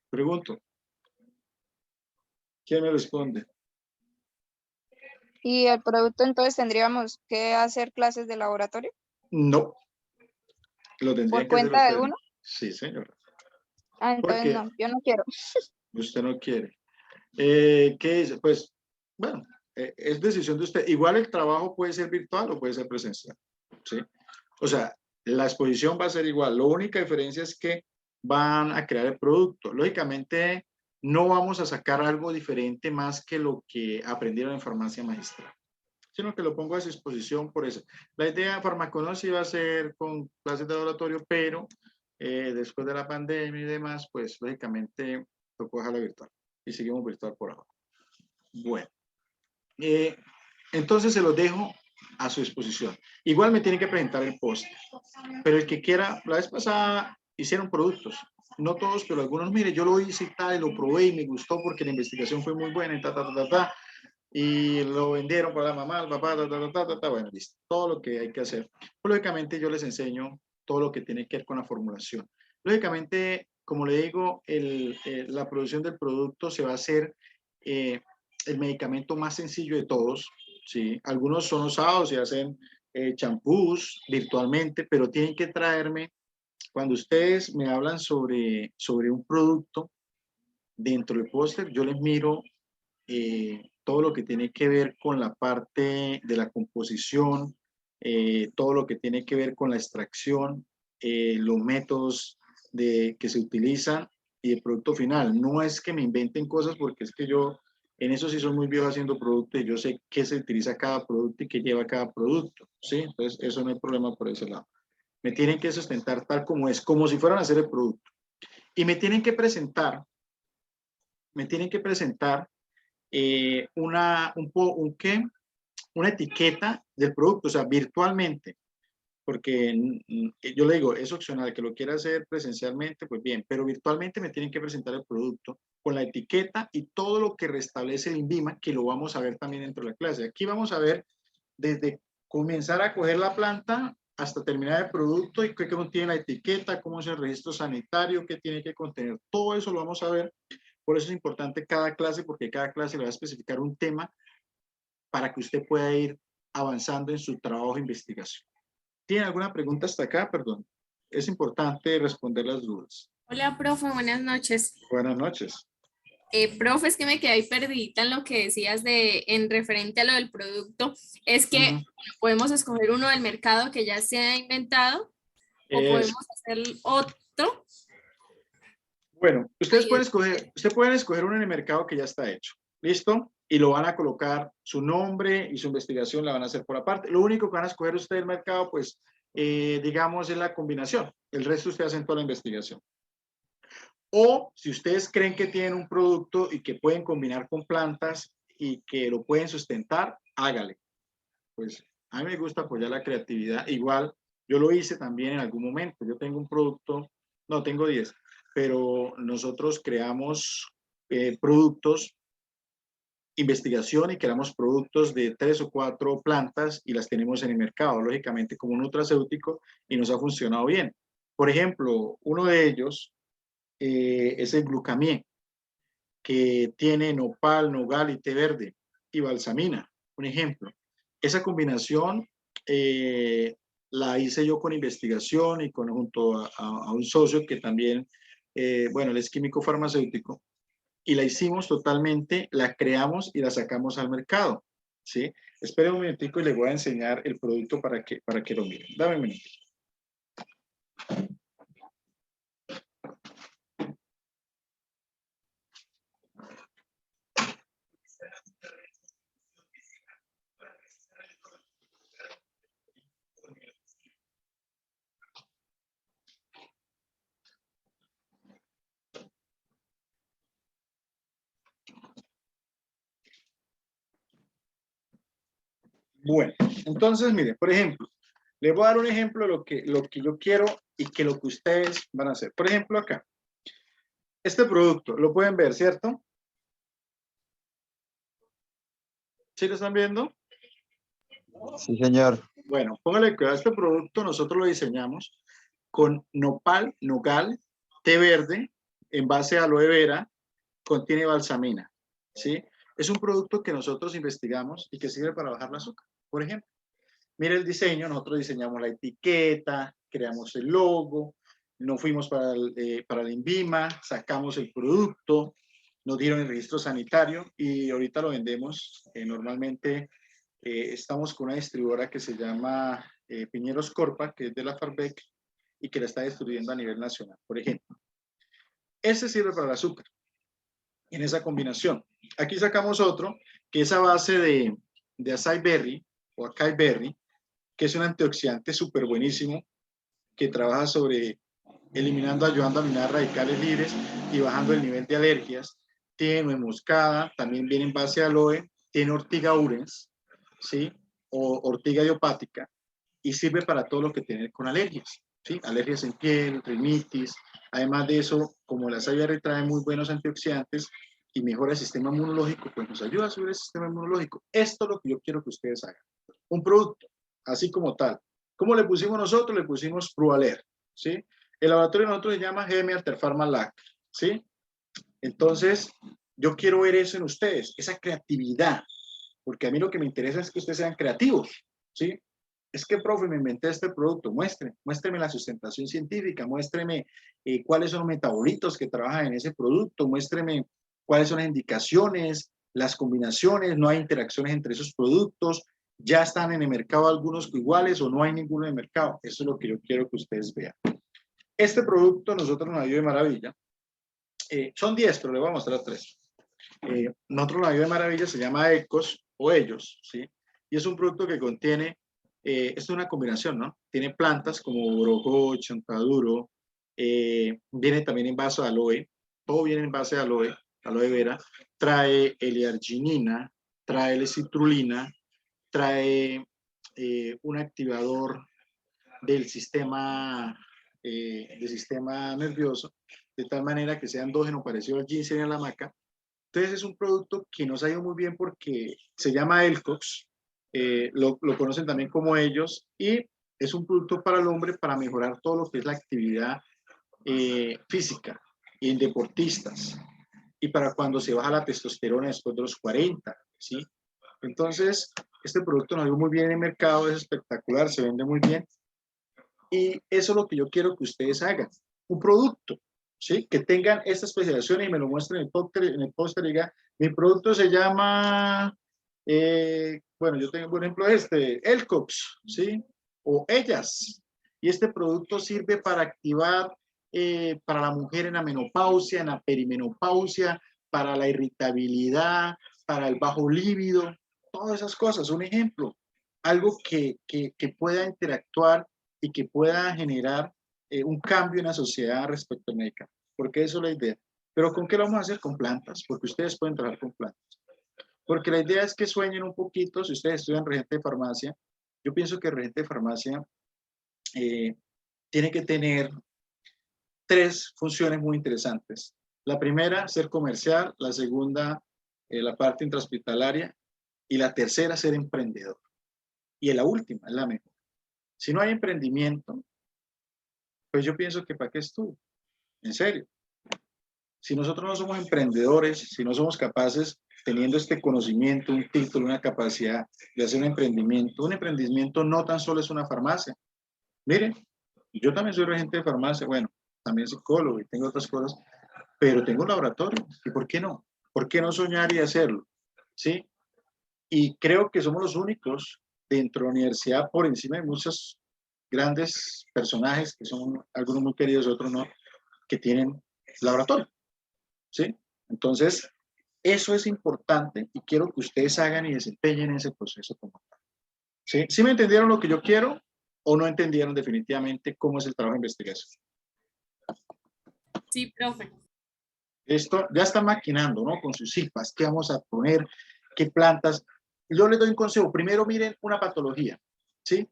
Pregunto. ¿Quién me responde? ¿Y el producto entonces tendríamos que hacer clases de laboratorio? No. Lo tendrían ¿Por que hacer cuenta de ustedes. uno? Sí, señora. Entonces Porque no, yo no quiero. usted no quiere. ¿Qué dice? Pues, bueno, es decisión de usted. Igual el trabajo puede ser virtual o puede ser presencial, ¿sí? O sea, la exposición va a ser igual. La única diferencia es que van a crear el producto. Lógicamente, no vamos a sacar algo diferente más que lo que aprendieron en farmacia magistral, sino que lo pongo a su disposición por eso. La idea de farmaconosis iba a ser con clases de laboratorio, pero después de la pandemia y demás, pues lógicamente tocó dejarla virtual y seguimos virtual por ahora. Bueno, entonces se los dejo a su disposición. Igual me tienen que presentar el post, pero el que quiera, la vez pasada hicieron productos, no todos, pero algunos, mire, yo lo hice y tal, y lo probé y me gustó porque la investigación fue muy buena y y lo vendieron para la mamá, el papá, bueno, listo, todo lo que hay que hacer. Lógicamente yo les enseño todo lo que tiene que ver con la formulación. Lógicamente, como le digo, la producción del producto se va a hacer el medicamento más sencillo de todos, ¿sí? Algunos son usados y hacen champús virtualmente, pero tienen que traerme, cuando ustedes me hablan sobre un producto, dentro del póster, yo les miro todo lo que tiene que ver con la parte de la composición, todo lo que tiene que ver con la extracción, los métodos que se utilizan y el producto final. No es que me inventen cosas porque es que yo en eso sí soy muy viejo haciendo productos y yo sé qué se utiliza cada producto y qué lleva cada producto, ¿sí? Entonces eso no hay problema por ese lado. Me tienen que sustentar tal como es, como si fueran a hacer el producto. Y me tienen que presentar una etiqueta del producto, o sea, virtualmente, porque yo le digo, es opcional, que lo quiera hacer presencialmente, pues bien, pero virtualmente me tienen que presentar el producto con la etiqueta y todo lo que restablece el INVIMA, que lo vamos a ver también dentro de la clase. Aquí vamos a ver desde comenzar a coger la planta hasta terminar el producto y qué contiene la etiqueta, cómo es el registro sanitario, qué tiene que contener, todo eso lo vamos a ver. Por eso es importante cada clase, porque cada clase le va a especificar un tema para que usted pueda ir avanzando en su trabajo de investigación. ¿Tiene alguna pregunta hasta acá? Perdón. Es importante responder las dudas. Hola, profe, buenas noches. Buenas noches. Profe, es que me quedé ahí perdidita en lo que decías en referente a lo del producto. Es que podemos escoger uno del mercado que ya se ha inventado o podemos hacer otro. Bueno, ustedes pueden escoger uno en el mercado que ya está hecho. ¿Listo? Y lo van a colocar su nombre y su investigación la van a hacer por aparte. Lo único que van a escoger ustedes del mercado, pues, digamos, es la combinación. El resto ustedes hacen toda la investigación. O si ustedes creen que tienen un producto y que pueden combinar con plantas y que lo pueden sustentar, hágale. Pues a mí me gusta apoyar la creatividad. Igual, yo lo hice también en algún momento. Yo tengo un producto, no, tengo 10, pero nosotros creamos productos, investigación, y creamos productos de 3 o 4 plantas y las tenemos en el mercado, lógicamente como un nutracéutico, y nos ha funcionado bien. Por ejemplo, uno de ellos es el glucamie, que tiene nopal, nogal y té verde y balsamina, un ejemplo. Esa combinación la hice yo con investigación y junto a un socio que también, bueno, él es químico farmacéutico, y la hicimos totalmente, la creamos y la sacamos al mercado, ¿sí? Espera un minutico y les voy a enseñar el producto para que lo miren. Dame un minuto. Bueno, entonces, miren, por ejemplo, les voy a dar un ejemplo de lo que yo quiero y que lo que ustedes van a hacer. Por ejemplo, acá, este producto, lo pueden ver, ¿cierto? ¿Sí lo están viendo? Sí, señor. Bueno, póngale cuidado, este producto nosotros lo diseñamos con nopal, nogal, té verde, en base a aloe vera, contiene balsamina, ¿sí? Es un producto que nosotros investigamos y que sirve para bajar el azúcar, por ejemplo. Mire el diseño, nosotros diseñamos la etiqueta, creamos el logo, nos fuimos para el INVIMA, sacamos el producto, nos dieron el registro sanitario y ahorita lo vendemos. Normalmente estamos con una distribuidora que se llama Piñeros Corpa, que es de la Farbec y que la está distribuyendo a nivel nacional, por ejemplo. Ese sirve para el azúcar, en esa combinación. Aquí sacamos otro, que es a base de açaí berry o acai berry, que es un antioxidante súper buenísimo, que trabaja sobre eliminando, ayudando a eliminar radicales libres y bajando el nivel de alergias. Tiene nuez moscada, también viene en base a aloe, tiene ortiga urens, ¿sí? O ortiga idiopática, y sirve para todo lo que tiene con alergias, ¿sí? Alergias en piel, rinitis. Además de eso, como la açaí berry trae muy buenos antioxidantes y mejora el sistema inmunológico, pues nos ayuda a subir el sistema inmunológico. Esto es lo que yo quiero que ustedes hagan. Un producto, así como tal. ¿Cómo le pusimos nosotros? Le pusimos Pruvaler, ¿sí? El laboratorio de nosotros se llama GM Alterpharma LAC, ¿sí? Entonces, yo quiero ver eso en ustedes, esa creatividad, porque a mí lo que me interesa es que ustedes sean creativos, ¿sí? Es que, profe, me inventé este producto, muéstreme la sustentación científica, muéstreme cuáles son los metabolitos que trabajan en ese producto, muéstreme cuáles son las indicaciones, las combinaciones, no hay interacciones entre esos productos, ya están en el mercado algunos iguales o no hay ninguno en el mercado. Eso es lo que yo quiero que ustedes vean. Este producto nosotros nos ayuda de maravilla. Son 10, pero le voy a mostrar 3. Nosotros nos ayuda de maravilla, se llama Ecos o Ellos, ¿sí? Y es un producto que contiene, esto es una combinación, ¿no? Tiene plantas como borojo, chontaduro, viene también en base de aloe, todo viene en base de aloe vera, trae L-arginina, trae L-citrulina, trae un activador del sistema nervioso, de tal manera que sea endógeno parecido al ginseng y a la maca. Entonces es un producto que nos ha ido muy bien porque se llama Elcox, lo conocen también como Ellos, y es un producto para el hombre para mejorar todo lo que es la actividad física y en deportistas, y para cuando se baja la testosterona después de los 40, ¿sí? Entonces, este producto nos ha ido muy bien en el mercado, es espectacular, se vende muy bien, y eso es lo que yo quiero que ustedes hagan, un producto, ¿sí? Que tengan esta especialización y me lo muestren en el póster y diga, mi producto se llama, bueno, yo tengo por ejemplo Elcox, ¿sí? O Ellas, y este producto sirve para activar para la mujer en la menopausia, en la perimenopausia, para la irritabilidad, para el bajo líbido, todas esas cosas, un ejemplo, algo que pueda interactuar y que pueda generar un cambio en la sociedad respecto al medicamento. porque eso es la idea. Pero ¿con qué lo vamos a hacer? Con plantas, porque ustedes pueden trabajar con plantas. Porque la idea es que sueñen un poquito, si ustedes estudian regente de farmacia, yo pienso que el regente de farmacia tiene que tener 3 funciones muy interesantes. La primera, ser comercial; la segunda, la parte intrahospitalaria; y la tercera, ser emprendedor. Y la última es la mejor. Si no hay emprendimiento, pues yo pienso que ¿para qué estudio? En serio. Si nosotros no somos emprendedores, si no somos capaces, teniendo este conocimiento, un título, una capacidad de hacer un emprendimiento no tan solo es una farmacia. Miren, yo también soy regente de farmacia, bueno, también psicólogo y tengo otras cosas, pero tengo un laboratorio. ¿Y por qué no? ¿Por qué no soñar y hacerlo? ¿Sí? Y creo que somos los únicos dentro de la universidad, por encima de muchos grandes personajes, que son algunos muy queridos, otros no, que tienen laboratorio. ¿Sí? Entonces, eso es importante y quiero que ustedes hagan y desempeñen ese proceso como tal. ¿Sí? ¿Sí me entendieron lo que yo quiero o no entendieron definitivamente cómo es el trabajo de investigación? Sí, profe. Esto ya está maquinando, ¿no? Con sus cifras, qué vamos a poner, qué plantas. Yo les doy un consejo. Primero miren una patología, ¿sí?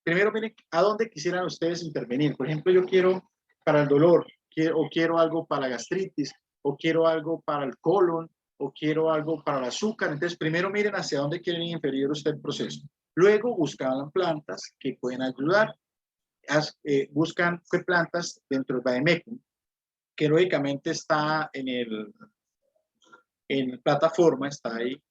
Primero miren a dónde quisieran ustedes intervenir. Por ejemplo, yo quiero para el dolor, o quiero algo para la gastritis, o quiero algo para el colon, o quiero algo para el azúcar. Entonces, primero miren hacia dónde quieren inferir usted el proceso. Luego buscan plantas que pueden ayudar. Buscan qué plantas dentro del Bademecum, que lógicamente está en plataforma, está ahí,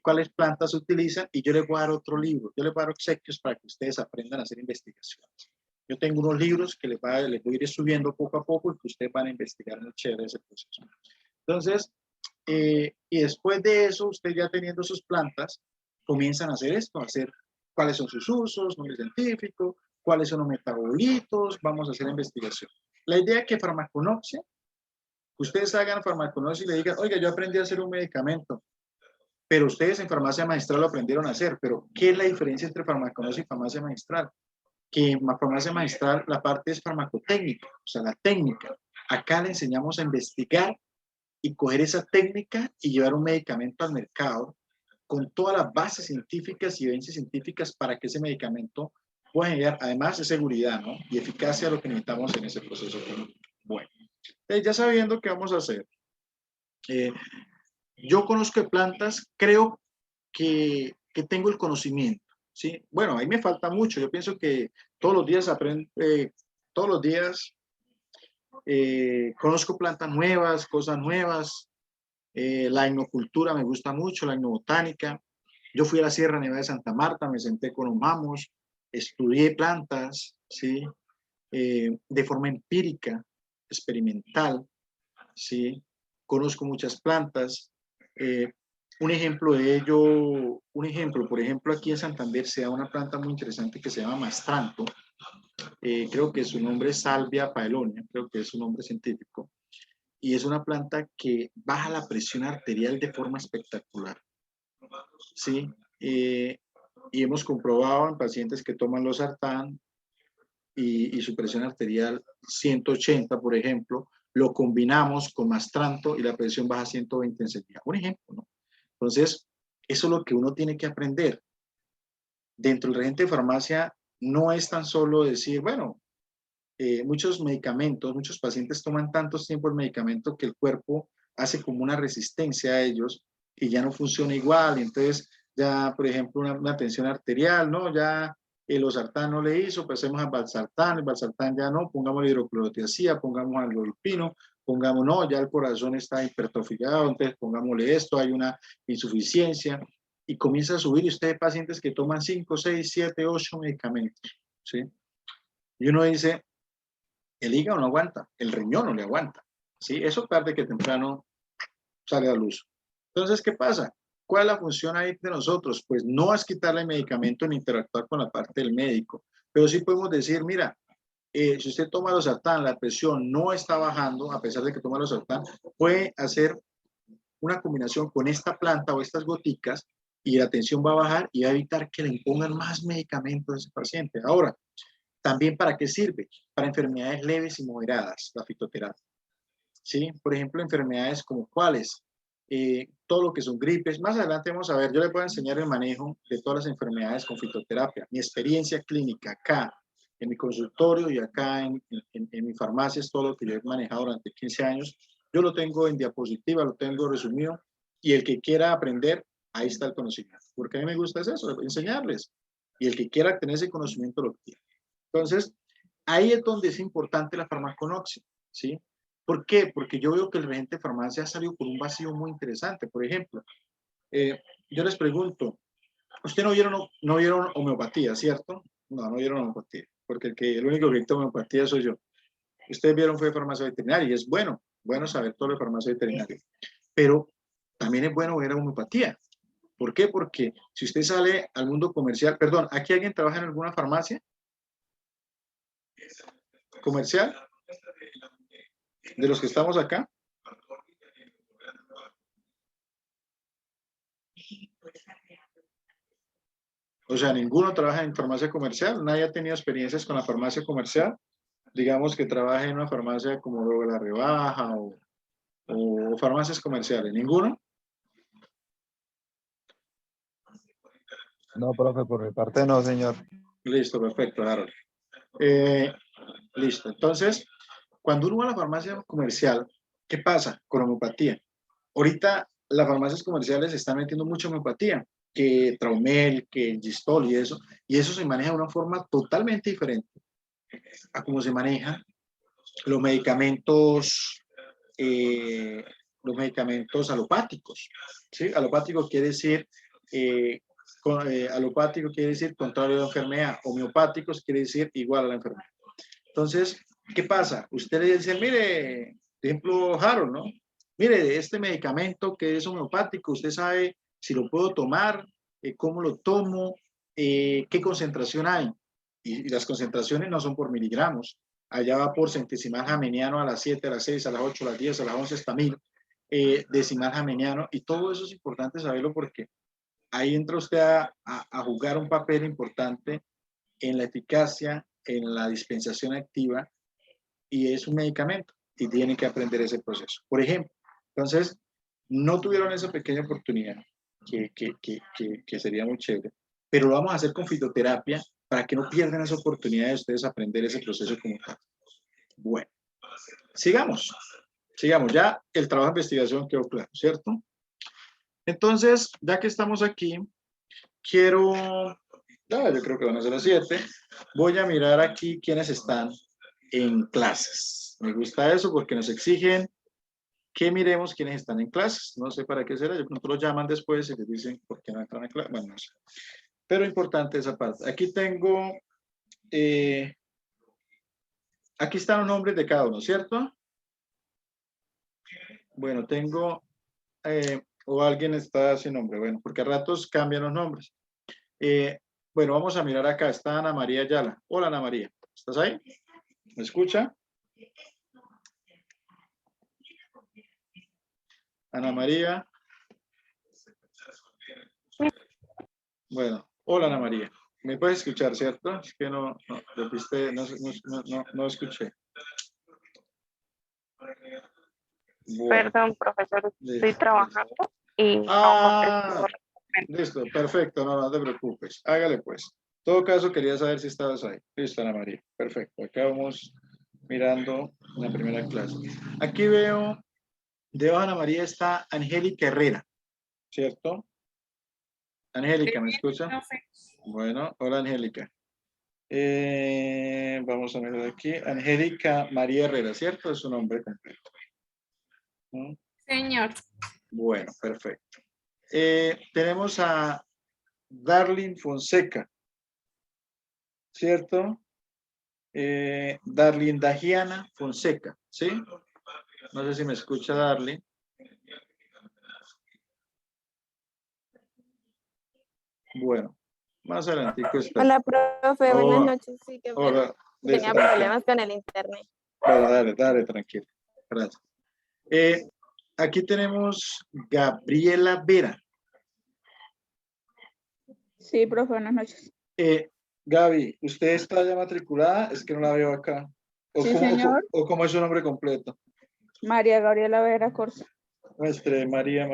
cuáles plantas se utilizan, y yo les voy a dar otro libro, yo les voy a dar obsequios para que ustedes aprendan a hacer investigaciones. Yo tengo unos libros que les voy a ir subiendo poco a poco y que ustedes van a investigar muy chévere ese proceso. Entonces, y después de eso, ustedes ya teniendo sus plantas, comienzan a hacer esto, a hacer cuáles son sus usos, nombre científico, cuáles son los metabolitos, vamos a hacer investigación. La idea es que farmaconoxia, ustedes hagan farmaconoxia y le digan, oiga, yo aprendí a hacer un medicamento, pero ustedes en farmacia magistral lo aprendieron a hacer. Pero ¿qué es la diferencia entre farmaconoxia y farmacia magistral? Que en farmacia magistral la parte es farmacotécnica, o sea, la técnica. Acá le enseñamos a investigar y coger esa técnica y llevar un medicamento al mercado con todas las bases científicas y evidencias científicas para que ese medicamento pueda generar, además de seguridad, ¿no? Y eficacia a lo que necesitamos en ese proceso. Bueno, ya sabiendo qué vamos a hacer, yo conozco de plantas, creo que tengo el conocimiento, ¿sí? Bueno, ahí me falta mucho. Yo pienso que todos los días aprendo, todos los días conozco plantas nuevas, cosas nuevas. La etnocultura me gusta mucho, la etnobotánica. Yo fui a la Sierra Nevada de Santa Marta, me senté con los mamos, estudié plantas, ¿sí? De forma empírica, experimental, ¿sí? Conozco muchas plantas. Un ejemplo de ello, por ejemplo, aquí en Santander se da una planta muy interesante que se llama mastranto. Creo que su nombre es Salvia paelonia, creo que es su nombre científico. Y es una planta que baja la presión arterial de forma espectacular. ¿Sí? Y hemos comprobado en pacientes que toman losartán y su presión arterial 180, por ejemplo, lo combinamos con mastranto y la presión baja a 120 enseguida. Un ejemplo, ¿no? Entonces, eso es lo que uno tiene que aprender. Dentro del regente de farmacia no es tan solo decir, bueno, muchos medicamentos, muchos pacientes toman tantos tiempo el medicamento que el cuerpo hace como una resistencia a ellos y ya no funciona igual. Y entonces ya, por ejemplo, una tensión arterial, ¿no? Ya el losartán no le hizo, pasemos al valsartán, el valsartán ya no, pongamos la hidroclorotiazida, pongamos algolipino, pongamos, no, ya el corazón está hipertrofiado, entonces pongámosle esto, hay una insuficiencia, y comienza a subir, y ustedes pacientes que toman 5, 6, 7, 8 medicamentos, ¿sí? Y uno dice, el hígado no aguanta, el riñón no le aguanta, ¿sí? Eso tarde que temprano sale a luz. Entonces, ¿qué pasa? ¿Cuál es la función ahí de nosotros? Pues no es quitarle el medicamento ni interactuar con la parte del médico, pero sí podemos decir, mira, si usted toma losartán, la presión no está bajando, a pesar de que toma losartán, puede hacer una combinación con esta planta o estas goticas y la tensión va a bajar y va a evitar que le impongan más medicamentos a ese paciente. Ahora, También, ¿para qué sirve? Para enfermedades leves y moderadas, la fitoterapia. ¿Sí? Por ejemplo, enfermedades como cuáles, todo lo que son gripes. Más adelante vamos a ver, yo les voy a enseñar el manejo de todas las enfermedades con fitoterapia. Mi experiencia clínica acá, en mi consultorio y acá en mi farmacia, es todo lo que yo he manejado durante 15 años. Yo lo tengo en diapositiva, lo tengo resumido, y el que quiera aprender, ahí está el conocimiento. Porque a mí me gusta es eso, enseñarles. Y el que quiera tener ese conocimiento lo tiene. Entonces, ahí es donde es importante la farmaconoxia, ¿sí? ¿Por qué? Porque yo veo que el regente de farmacia ha salido por un vacío muy interesante. Por ejemplo, yo les pregunto, ¿ustedes no vieron homeopatía, cierto? No, no vieron homeopatía, porque el único que dicta homeopatía soy yo. Ustedes vieron fue farmacia veterinaria, y es bueno saber todo de farmacia veterinaria. Pero también es bueno ver homeopatía. ¿Por qué? Porque si usted sale al mundo comercial, perdón, ¿aquí alguien trabaja en alguna farmacia comercial? ¿De los que estamos acá? O sea, ninguno trabaja en farmacia comercial, nadie ha tenido experiencias con la farmacia comercial. Digamos que trabaje en una farmacia como Droga La Rebaja o farmacias comerciales. ¿Ninguno? No, profe, por mi parte no, señor. Listo, perfecto, Harold. Listo. Entonces, cuando uno va a la farmacia comercial, ¿qué pasa con homeopatía? Ahorita las farmacias comerciales están metiendo mucha homeopatía, que Traumel, que Gistol y eso se maneja de una forma totalmente diferente a cómo se manejan los medicamentos alopáticos. ¿Sí? Alopático quiere decir alopático quiere decir contrario a la enfermedad, homeopáticos quiere decir igual a la enfermedad. Entonces, ¿qué pasa? Usted le dice, mire, por ejemplo, Harold, ¿no? Mire, este medicamento que es homeopático, usted sabe si lo puedo tomar, cómo lo tomo, qué concentración hay. Y las concentraciones no son por miligramos. Allá va por centesimal jameniano a las 7, a las 6, a las 8, a las 10, a las 11 hasta 1000, decimal jameniano. Y todo eso es importante saberlo porque ahí entra usted a jugar un papel importante en la eficacia, en la dispensación activa, y es un medicamento y tienen que aprender ese proceso. Por ejemplo, entonces, no tuvieron esa pequeña oportunidad, que sería muy chévere, pero lo vamos a hacer con fitoterapia para que no pierdan esa oportunidad de ustedes aprender ese proceso como tal. Bueno, sigamos, ya el trabajo de investigación quedó claro, ¿cierto? Entonces, ya que estamos aquí, yo creo que van a ser las 7, voy a mirar aquí quiénes están en clases. Me gusta eso porque nos exigen que miremos quiénes están en clases. No sé para qué será, yo pronto los llaman después y les dicen por qué no entran en clase. Bueno, no sé. Pero importante esa parte. Aquí tengo, aquí están los nombres de cada uno, ¿cierto? Bueno, tengo, o alguien está sin nombre, bueno, porque a ratos cambian los nombres. Bueno, vamos a mirar acá, está Ana María Ayala. Hola, Ana María, ¿estás ahí? ¿Me escucha? Ana María. Bueno, hola Ana María. ¿Me puedes escuchar, cierto? Es que no escuché. Bueno, Perdón, profesor, listo. estoy trabajando y no contesto. Listo, perfecto, no te preocupes. Hágale pues. En todo caso, quería saber si estabas ahí. Listo, Ana María. Perfecto. Acá vamos mirando la primera clase. Aquí veo, debajo de Ana María está Angélica Herrera, ¿cierto? Angélica, ¿me escucha? Bueno, hola Angélica. Vamos a mirar aquí. Angélica María Herrera, ¿cierto? Es su nombre completo. Señor. Bueno, perfecto. Tenemos a Darlene Fonseca, ¿cierto? Darlene Dagiana Fonseca, ¿sí? No sé si me escucha Darlene. Bueno, más adelante está. Hola, profe, buenas noches. Sí, qué bueno. Hola. Tenía problemas con el internet. Bueno, dale, tranquilo. Gracias. Aquí tenemos Gabriela Vera. Sí, profe, buenas noches. Gaby, ¿usted está ya matriculada? Es que no la veo acá. Sí, señor. O cómo es su nombre completo? María Gabriela Vera Corso. María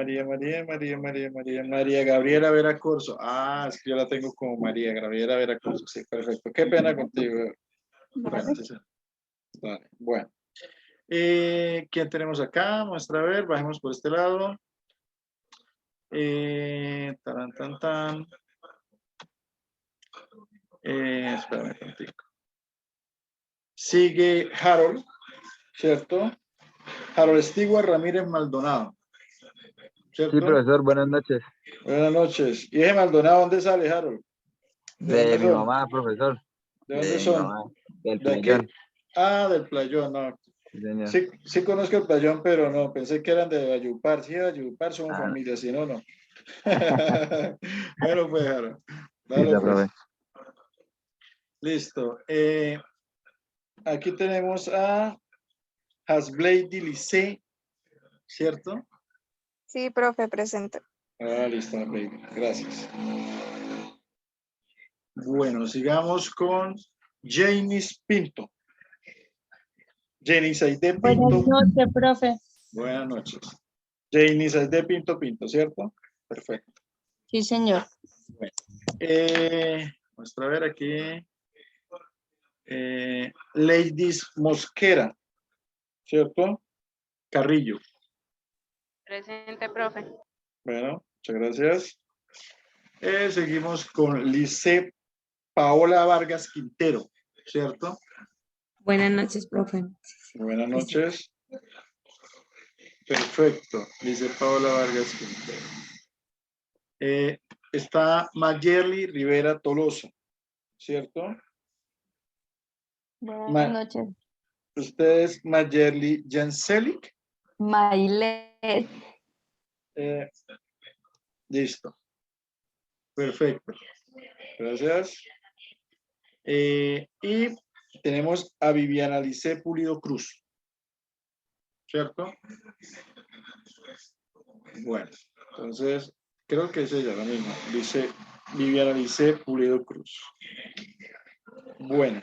Gabriela Vera Corso. Ah, es que yo la tengo como María Gabriela Vera Corso. Sí, perfecto. Qué pena contigo. Bueno, sí, sí. Vale, bueno. ¿Quién tenemos acá? Muestra a ver, bajemos por este lado. Tan, tan, tan. Espérame un momentico. Sigue Harold, ¿cierto? Harold Stewart Ramírez Maldonado, ¿cierto? Sí, profesor, buenas noches. Buenas noches. ¿Y ese Maldonado dónde sale, Harold? De mi mamá, profesor. ¿De dónde De mi son? mamá, del ¿De qué? Playón. Ah, del Playón, no. Sí, señor. Sí conozco el Playón, pero no, pensé que eran de Valledupar. Sí, de Valledupar somos Ah, no. familia, si no, no. Bueno, pues, Harold. Sí, Dale, ya, pues. profe. Listo. Aquí tenemos a Hasblady Lice, ¿cierto? Sí, profe, presente. Ah, listo, Hasblady. Gracias. Bueno, sigamos con Janice Pinto. Janice Aide Pinto. Buenas noches, profe. Buenas noches. Janice Aide Pinto Pinto, ¿cierto? Perfecto. Sí, señor. Bueno, muestra a ver aquí. Ladies Mosquera, ¿cierto? Carrillo. Presente, profe. Bueno, muchas gracias. Seguimos con Lice Paola Vargas Quintero, ¿cierto? Buenas noches, profe. Buenas noches. Perfecto, Lice Paola Vargas Quintero. Está Mayerly Rivera Tolosa, ¿cierto? Buenas noches. ¿Usted es Mayerly Janselic? Mailet. Listo. Perfecto. Gracias. Y tenemos a Viviana Lice Pulido Cruz, ¿cierto? Bueno, entonces creo que es ella la misma, Viviana Lice Pulido Cruz. Bueno,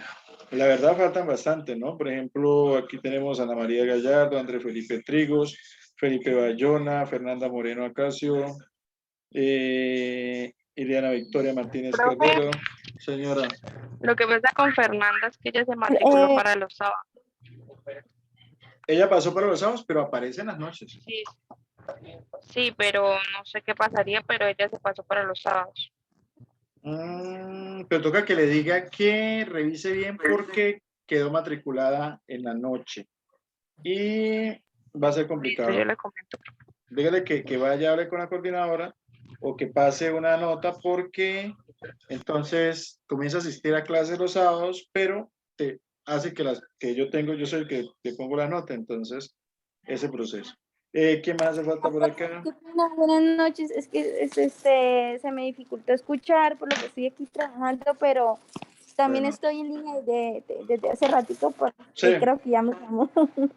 la verdad faltan bastante, ¿no? Por ejemplo, aquí tenemos a Ana María Gallardo, André Felipe Trigos, Felipe Bayona, Fernanda Moreno Acacio, Ileana Victoria Martínez Profe. Cordero. Señora. Lo que pasa con Fernanda es que ella se matriculó para los sábados. Ella pasó para los sábados, pero aparece en las noches. Sí. Sí, pero no sé qué pasaría, pero ella se pasó para los sábados. Pero toca que le diga que revise bien porque quedó matriculada en la noche. Y va a ser complicado. Listo, yo le comento. Dígale que vaya a hablar con la coordinadora o que pase una nota porque entonces comienza a asistir a clases los sábados, pero te hace que yo soy el que te pongo la nota, entonces ese proceso. ¿Qué más hace falta por acá? Buenas noches, es que se me dificultó escuchar por lo que estoy aquí trabajando, pero también Bueno. estoy en línea desde hace ratito, porque Sí. creo que ya me llamó.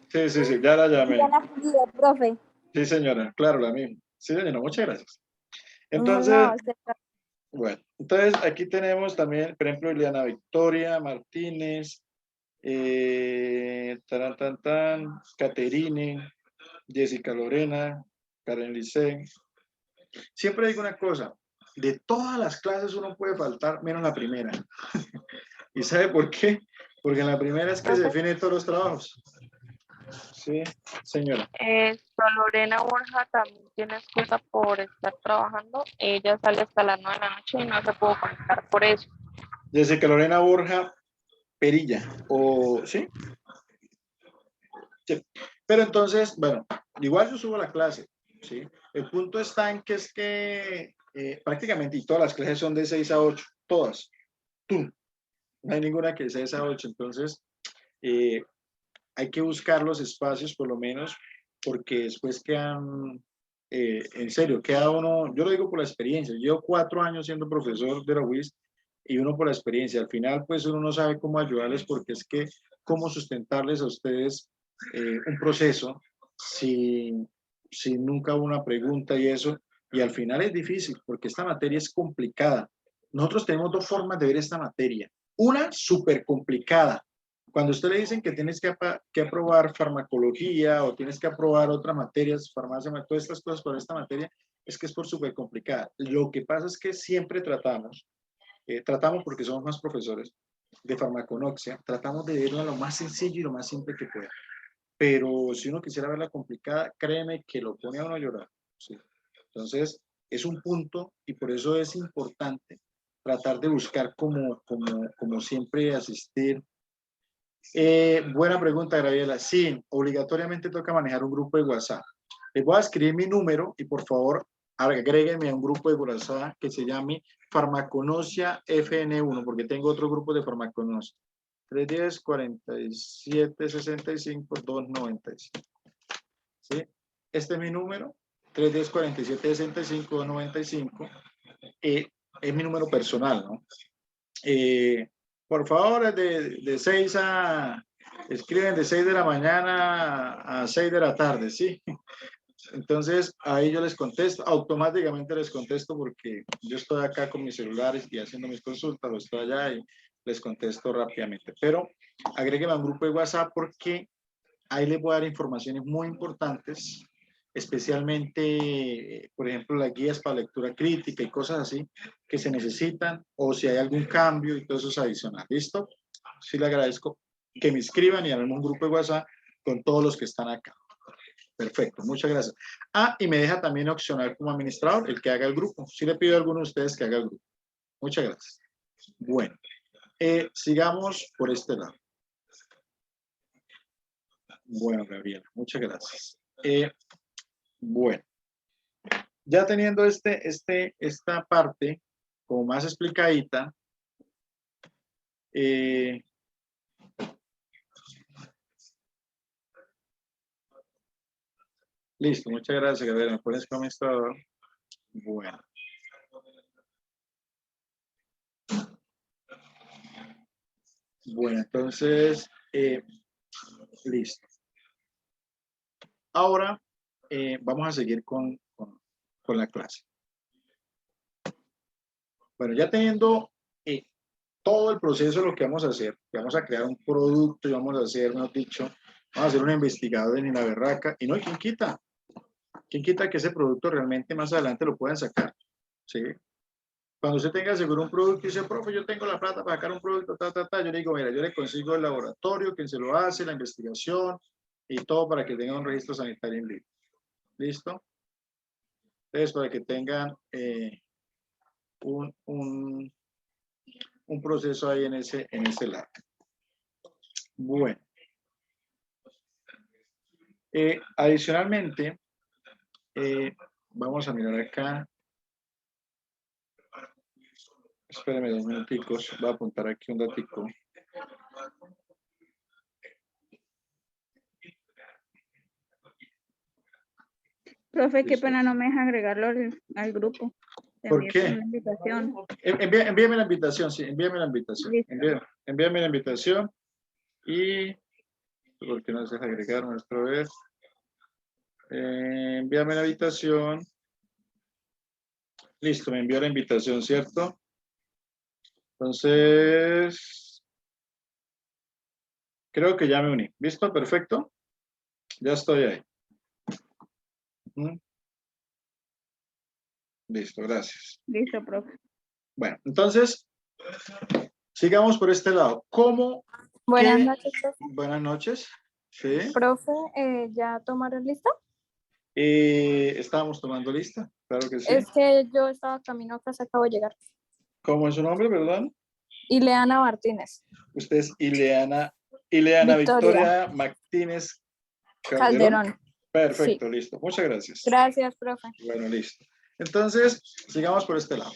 Sí, ya la llamé. Ya la pude, profe. Sí, señora, claro, la misma. Sí, señora, muchas gracias. Entonces, No, bueno, entonces aquí tenemos también, por ejemplo, Ileana Victoria Martínez, Caterine, Jessica Lorena, Karen Licey. Siempre digo una cosa, de todas las clases uno puede faltar menos la primera. ¿Y sabe por qué? Porque en la primera es que se definen todos los trabajos. Sí, señora. Lorena Borja también tiene excusa por estar trabajando. Ella sale hasta las 9 de la noche y no se pudo conectar por eso. Jessica Lorena Borja Perilla, ¿sí? Sí. Pero entonces, bueno, igual yo subo la clase, ¿sí? El punto está en que es que prácticamente y todas las clases son de 6 a 8, todas. ¡Tum! No hay ninguna que sea 6 a 8, entonces hay que buscar los espacios por lo menos, porque después quedan, en serio, queda uno, yo lo digo por la experiencia, yo llevo 4 años siendo profesor de la UIS y uno por la experiencia, al final pues uno no sabe cómo ayudarles porque es que cómo sustentarles a ustedes un proceso si nunca hubo una pregunta y eso, y al final es difícil porque esta materia es complicada, nosotros tenemos dos formas de ver esta materia. Una súper complicada. Cuando usted le dicen que tienes que aprobar farmacología o tienes que aprobar otras materias, farmacia, todas estas cosas por esta materia, es que es por súper complicada. Lo que pasa es que siempre tratamos porque somos más profesores de farmaconoxia, tratamos de verla lo más sencillo y lo más simple que pueda. Pero si uno quisiera verla complicada, créeme que lo pone a uno a llorar. ¿Sí? Entonces, es un punto y por eso es importante tratar de buscar como siempre asistir. Buena pregunta, Gabriela. Sí, obligatoriamente toca manejar un grupo de WhatsApp. Les voy a escribir mi número y por favor agréguenme a un grupo de WhatsApp que se llame Farmaconosia FN1, porque tengo otro grupo de farmaconosia. 310-47-65-295. ¿Sí? Este es mi número, 310-47-65-295. Es mi número personal, ¿no? Por favor, de 6 a... Escriben de 6 de la mañana a 6 de la tarde, ¿sí? Entonces, ahí yo les contesto, automáticamente les contesto porque yo estoy acá con mis celulares y haciendo mis consultas, o estoy allá y les contesto rápidamente. Pero agréguenme a un grupo de WhatsApp porque ahí les voy a dar informaciones muy importantes, especialmente, por ejemplo, las guías para lectura crítica y cosas así que se necesitan, o si hay algún cambio y todo eso es adicional. ¿Listo? Sí, le agradezco que me escriban y hagan un grupo de WhatsApp con todos los que están acá. Perfecto, muchas gracias. Y me deja también opcional como administrador el que haga el grupo. Sí le pido a alguno de ustedes que haga el grupo. Muchas gracias. Bueno, sigamos por este lado. Bueno, Gabriela, muchas gracias. Bueno, ya teniendo esta parte como más explicadita, listo, muchas gracias, Gabriela. ¿Me pones como administrador? Bueno. Bueno, entonces, listo. Ahora vamos a seguir con la clase. Bueno, ya teniendo todo el proceso de lo que vamos a hacer, vamos a crear un producto y vamos a hacer, mejor dicho, vamos a hacer una investigadora en la berraca. Y no, ¿quién quita? ¿Quién quita que ese producto realmente más adelante lo puedan sacar? ¿Sí? Cuando usted tenga seguro un producto y dice, profe, yo tengo la plata para sacar un producto, yo le digo, mira, yo le consigo el laboratorio, quien se lo hace, la investigación y todo para que tengan un registro sanitario en vivo. ¿Listo? Entonces, para que tengan un proceso ahí en ese lado. Bueno. Adicionalmente, vamos a mirar acá. Espérenme 2 minuticos, voy a apuntar aquí un datico. Profe, qué pena no me deja agregarlo al grupo. ¿Por qué? Una invitación. Envíame la invitación, sí, envíame la invitación. Listo. Envíame la invitación y... ¿Por qué no se deja agregar nuestra vez? Envíame la invitación. Listo, me envió la invitación, ¿cierto? Entonces, creo que ya me uní. ¿Listo? Perfecto. Ya estoy ahí. Listo, gracias. Listo, profe. Bueno, entonces, sigamos por este lado. ¿Cómo? Buenas qué? noches, profe. Buenas noches. Sí. Profe, ¿ya tomaron lista? Estábamos tomando lista, claro que sí. Es que yo estaba camino a casa, acabo de llegar. ¿Cómo es su nombre, perdón? Ileana Martínez. Usted es Ileana Victoria Martínez Calderón. Perfecto, sí. Listo. Muchas gracias. Gracias, profe. Bueno, listo. Entonces, sigamos por este lado.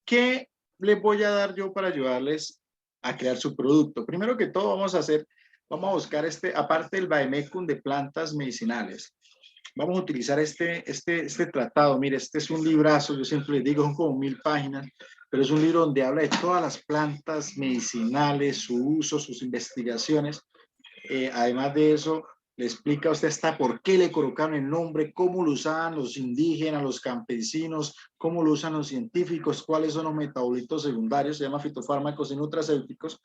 ¿Qué les voy a dar yo para ayudarles a crear su producto? Primero que todo, vamos a buscar aparte del vademecum de plantas medicinales, vamos a utilizar este tratado. Mire, este es un librazo, yo siempre les digo, son como 1000 páginas, pero es un libro donde habla de todas las plantas medicinales, su uso, sus investigaciones. Además de eso, le explica a usted hasta por qué le colocaron el nombre, cómo lo usaban los indígenas, los campesinos, cómo lo usan los científicos, cuáles son los metabolitos secundarios, se llama Fitofármacos y Nutracéuticos,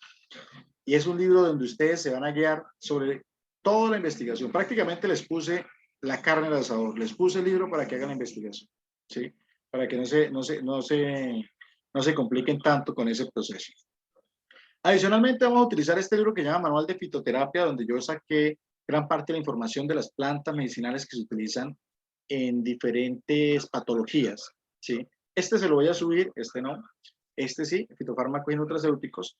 y es un libro donde ustedes se van a guiar sobre toda la investigación. Prácticamente les puse la carne al asador, les puse el libro para que hagan la investigación, ¿sí? Para que no se compliquen tanto con ese proceso. Adicionalmente vamos a utilizar este libro que se llama Manual de Fitoterapia, donde yo saqué gran parte de la información de las plantas medicinales que se utilizan en diferentes patologías, ¿sí? Este se lo voy a subir, este no, este sí, Fitofármacos y Nutracéuticos.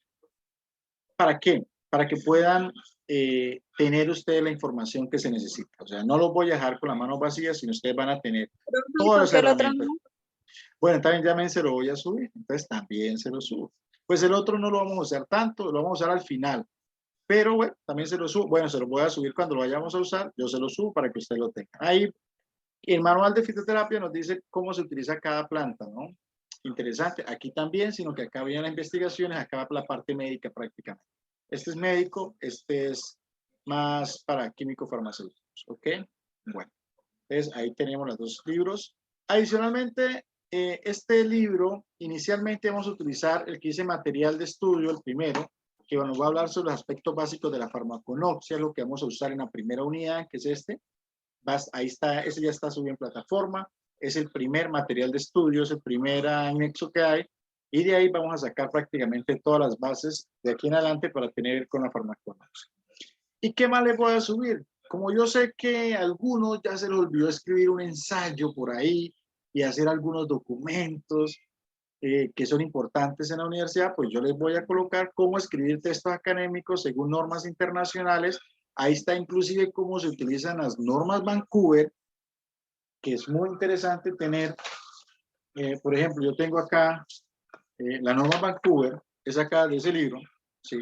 ¿Para qué? Para que puedan tener ustedes la información que se necesita. O sea, no los voy a dejar con las manos vacías, sino ustedes van a tener todas las herramientas. Bueno, también ya se lo voy a subir, entonces también se lo subo. Pues el otro no lo vamos a usar tanto, lo vamos a usar al final. Pero bueno, también se lo subo. Bueno, se lo voy a subir cuando lo vayamos a usar, yo se lo subo para que usted lo tenga. Ahí, el manual de fitoterapia nos dice cómo se utiliza cada planta, ¿no? Interesante. Aquí también, sino que acá vienen las investigaciones, acá va la parte médica prácticamente. Este es médico, este es más para químico-farmacéuticos, ¿ok? Bueno, entonces ahí tenemos los dos libros. Adicionalmente, este libro, inicialmente vamos a utilizar el que dice material de estudio, el primero, que nos va a hablar sobre los aspectos básicos de la farmaconoxia, lo que vamos a usar en la primera unidad, que es este. Ahí está, ese ya está subido en plataforma, es el primer material de estudio, es el primer anexo que hay, y de ahí vamos a sacar prácticamente todas las bases de aquí en adelante para tener con la farmaconoxia. ¿Y qué más les voy a subir? Como yo sé que a algunos ya se les olvidó escribir un ensayo por ahí y hacer algunos documentos que son importantes en la universidad, pues yo les voy a colocar cómo escribir textos académicos según normas internacionales. Ahí está inclusive cómo se utilizan las normas Vancouver, que es muy interesante tener. Por ejemplo, yo tengo acá la norma Vancouver, es acá de ese libro, ¿sí?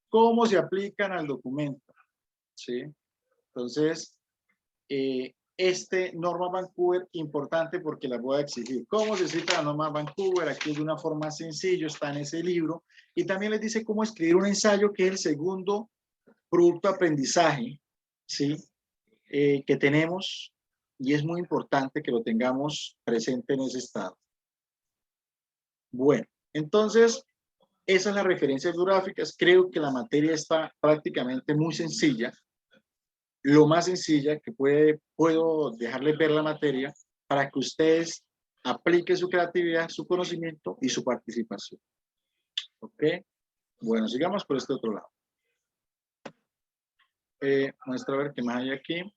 Cómo se aplican al documento, ¿sí? Entonces, norma Vancouver, importante porque la voy a exigir. ¿Cómo se cita la norma Vancouver? Aquí de una forma sencilla, está en ese libro. Y también les dice cómo escribir un ensayo, que es el segundo producto de aprendizaje, ¿sí? Que tenemos, y es muy importante que lo tengamos presente en ese estado. Bueno, entonces, esas son las referencias bibliográficas. Creo que la materia está prácticamente muy sencilla. Lo más sencilla que puedo dejarles ver la materia para que ustedes apliquen su creatividad, su conocimiento y su participación. ¿Ok? Bueno, sigamos por este otro lado. Muestra a ver qué más hay aquí.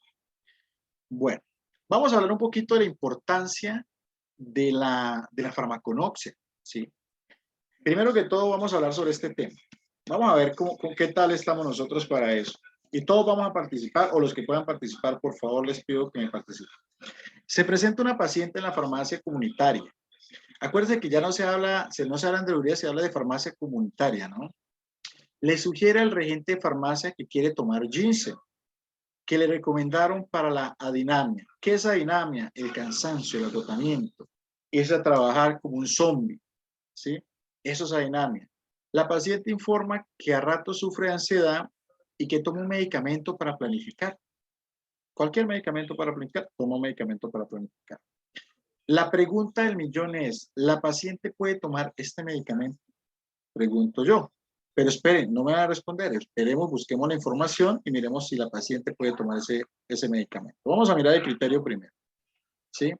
Bueno, vamos a hablar un poquito de la importancia de la farmaconoxia, ¿sí? Primero que todo vamos a hablar sobre este tema. Vamos a ver qué tal estamos nosotros para eso. Y todos vamos a participar, o los que puedan participar, por favor, les pido que me participen. Se presenta una paciente en la farmacia comunitaria. Acuérdense que ya no se habla de droguería, se habla de farmacia comunitaria, ¿no? Le sugiere al regente de farmacia que quiere tomar ginseng, que le recomendaron para la adinamia. ¿Qué es adinamia? El cansancio, el agotamiento. Es a trabajar como un zombie, ¿sí? Eso es adinamia. La paciente informa que a ratos sufre de ansiedad y que toma un medicamento para planificar. Cualquier medicamento para planificar, toma un medicamento para planificar. La pregunta del millón es, ¿la paciente puede tomar este medicamento? Pregunto yo. Pero esperen, no me van a responder. Esperemos, busquemos la información y miremos si la paciente puede tomar ese medicamento. Vamos a mirar el criterio primero, ¿sí?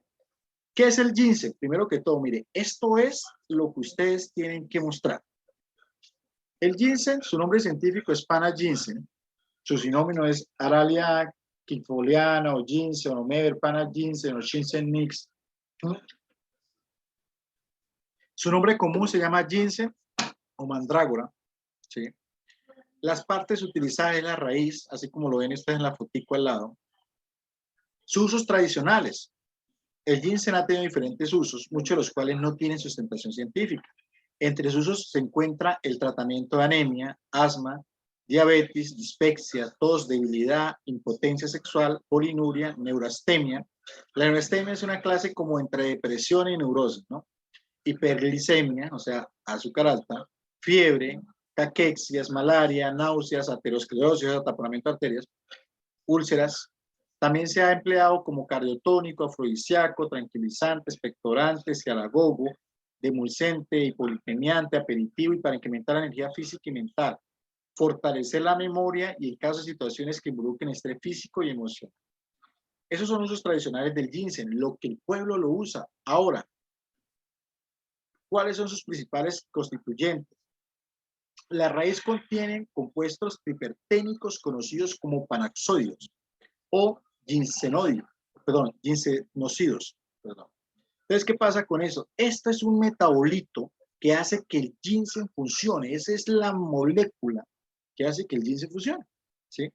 ¿Qué es el ginseng? Primero que todo, mire, esto es lo que ustedes tienen que mostrar. El ginseng, su nombre científico es Panna ginseng. Su sinónimo es Aralia quifoliana o ginseng o Meber Panna ginseng o ginseng mix. Su nombre común se llama ginseng o mandrágora, ¿sí? Las partes utilizadas es la raíz, así como lo ven ustedes en la fotico al lado. Sus usos tradicionales. El ginseng ha tenido diferentes usos, muchos de los cuales no tienen sustentación científica. Entre sus usos se encuentra el tratamiento de anemia, asma, diabetes, dispepsia, tos, debilidad, impotencia sexual, polinuria, neurastemia. La neurastemia es una clase como entre depresión y neurosis, ¿no? Hiperglicemia, o sea, azúcar alta, fiebre, caquexias, malaria, náuseas, aterosclerosis, ataponamiento de arterias. úlceras. También se ha empleado como cardiotónico, afrodisíaco, tranquilizante, expectorante, cialagogo, demulcente, hipolipemiante, aperitivo y para incrementar la energía física y mental, fortalecer la memoria y en caso de situaciones que involucren estrés físico y emocional. Esos son usos tradicionales del ginseng, lo que el pueblo lo usa. Ahora, ¿cuáles son sus principales constituyentes? La raíz contiene compuestos triperténicos conocidos como panaxódios o ginsenócidos. Entonces, ¿qué pasa con eso? Esto es un metabolito que hace que el ginseng funcione. Esa es la molécula que hace que el ginseng funcione, ¿sí?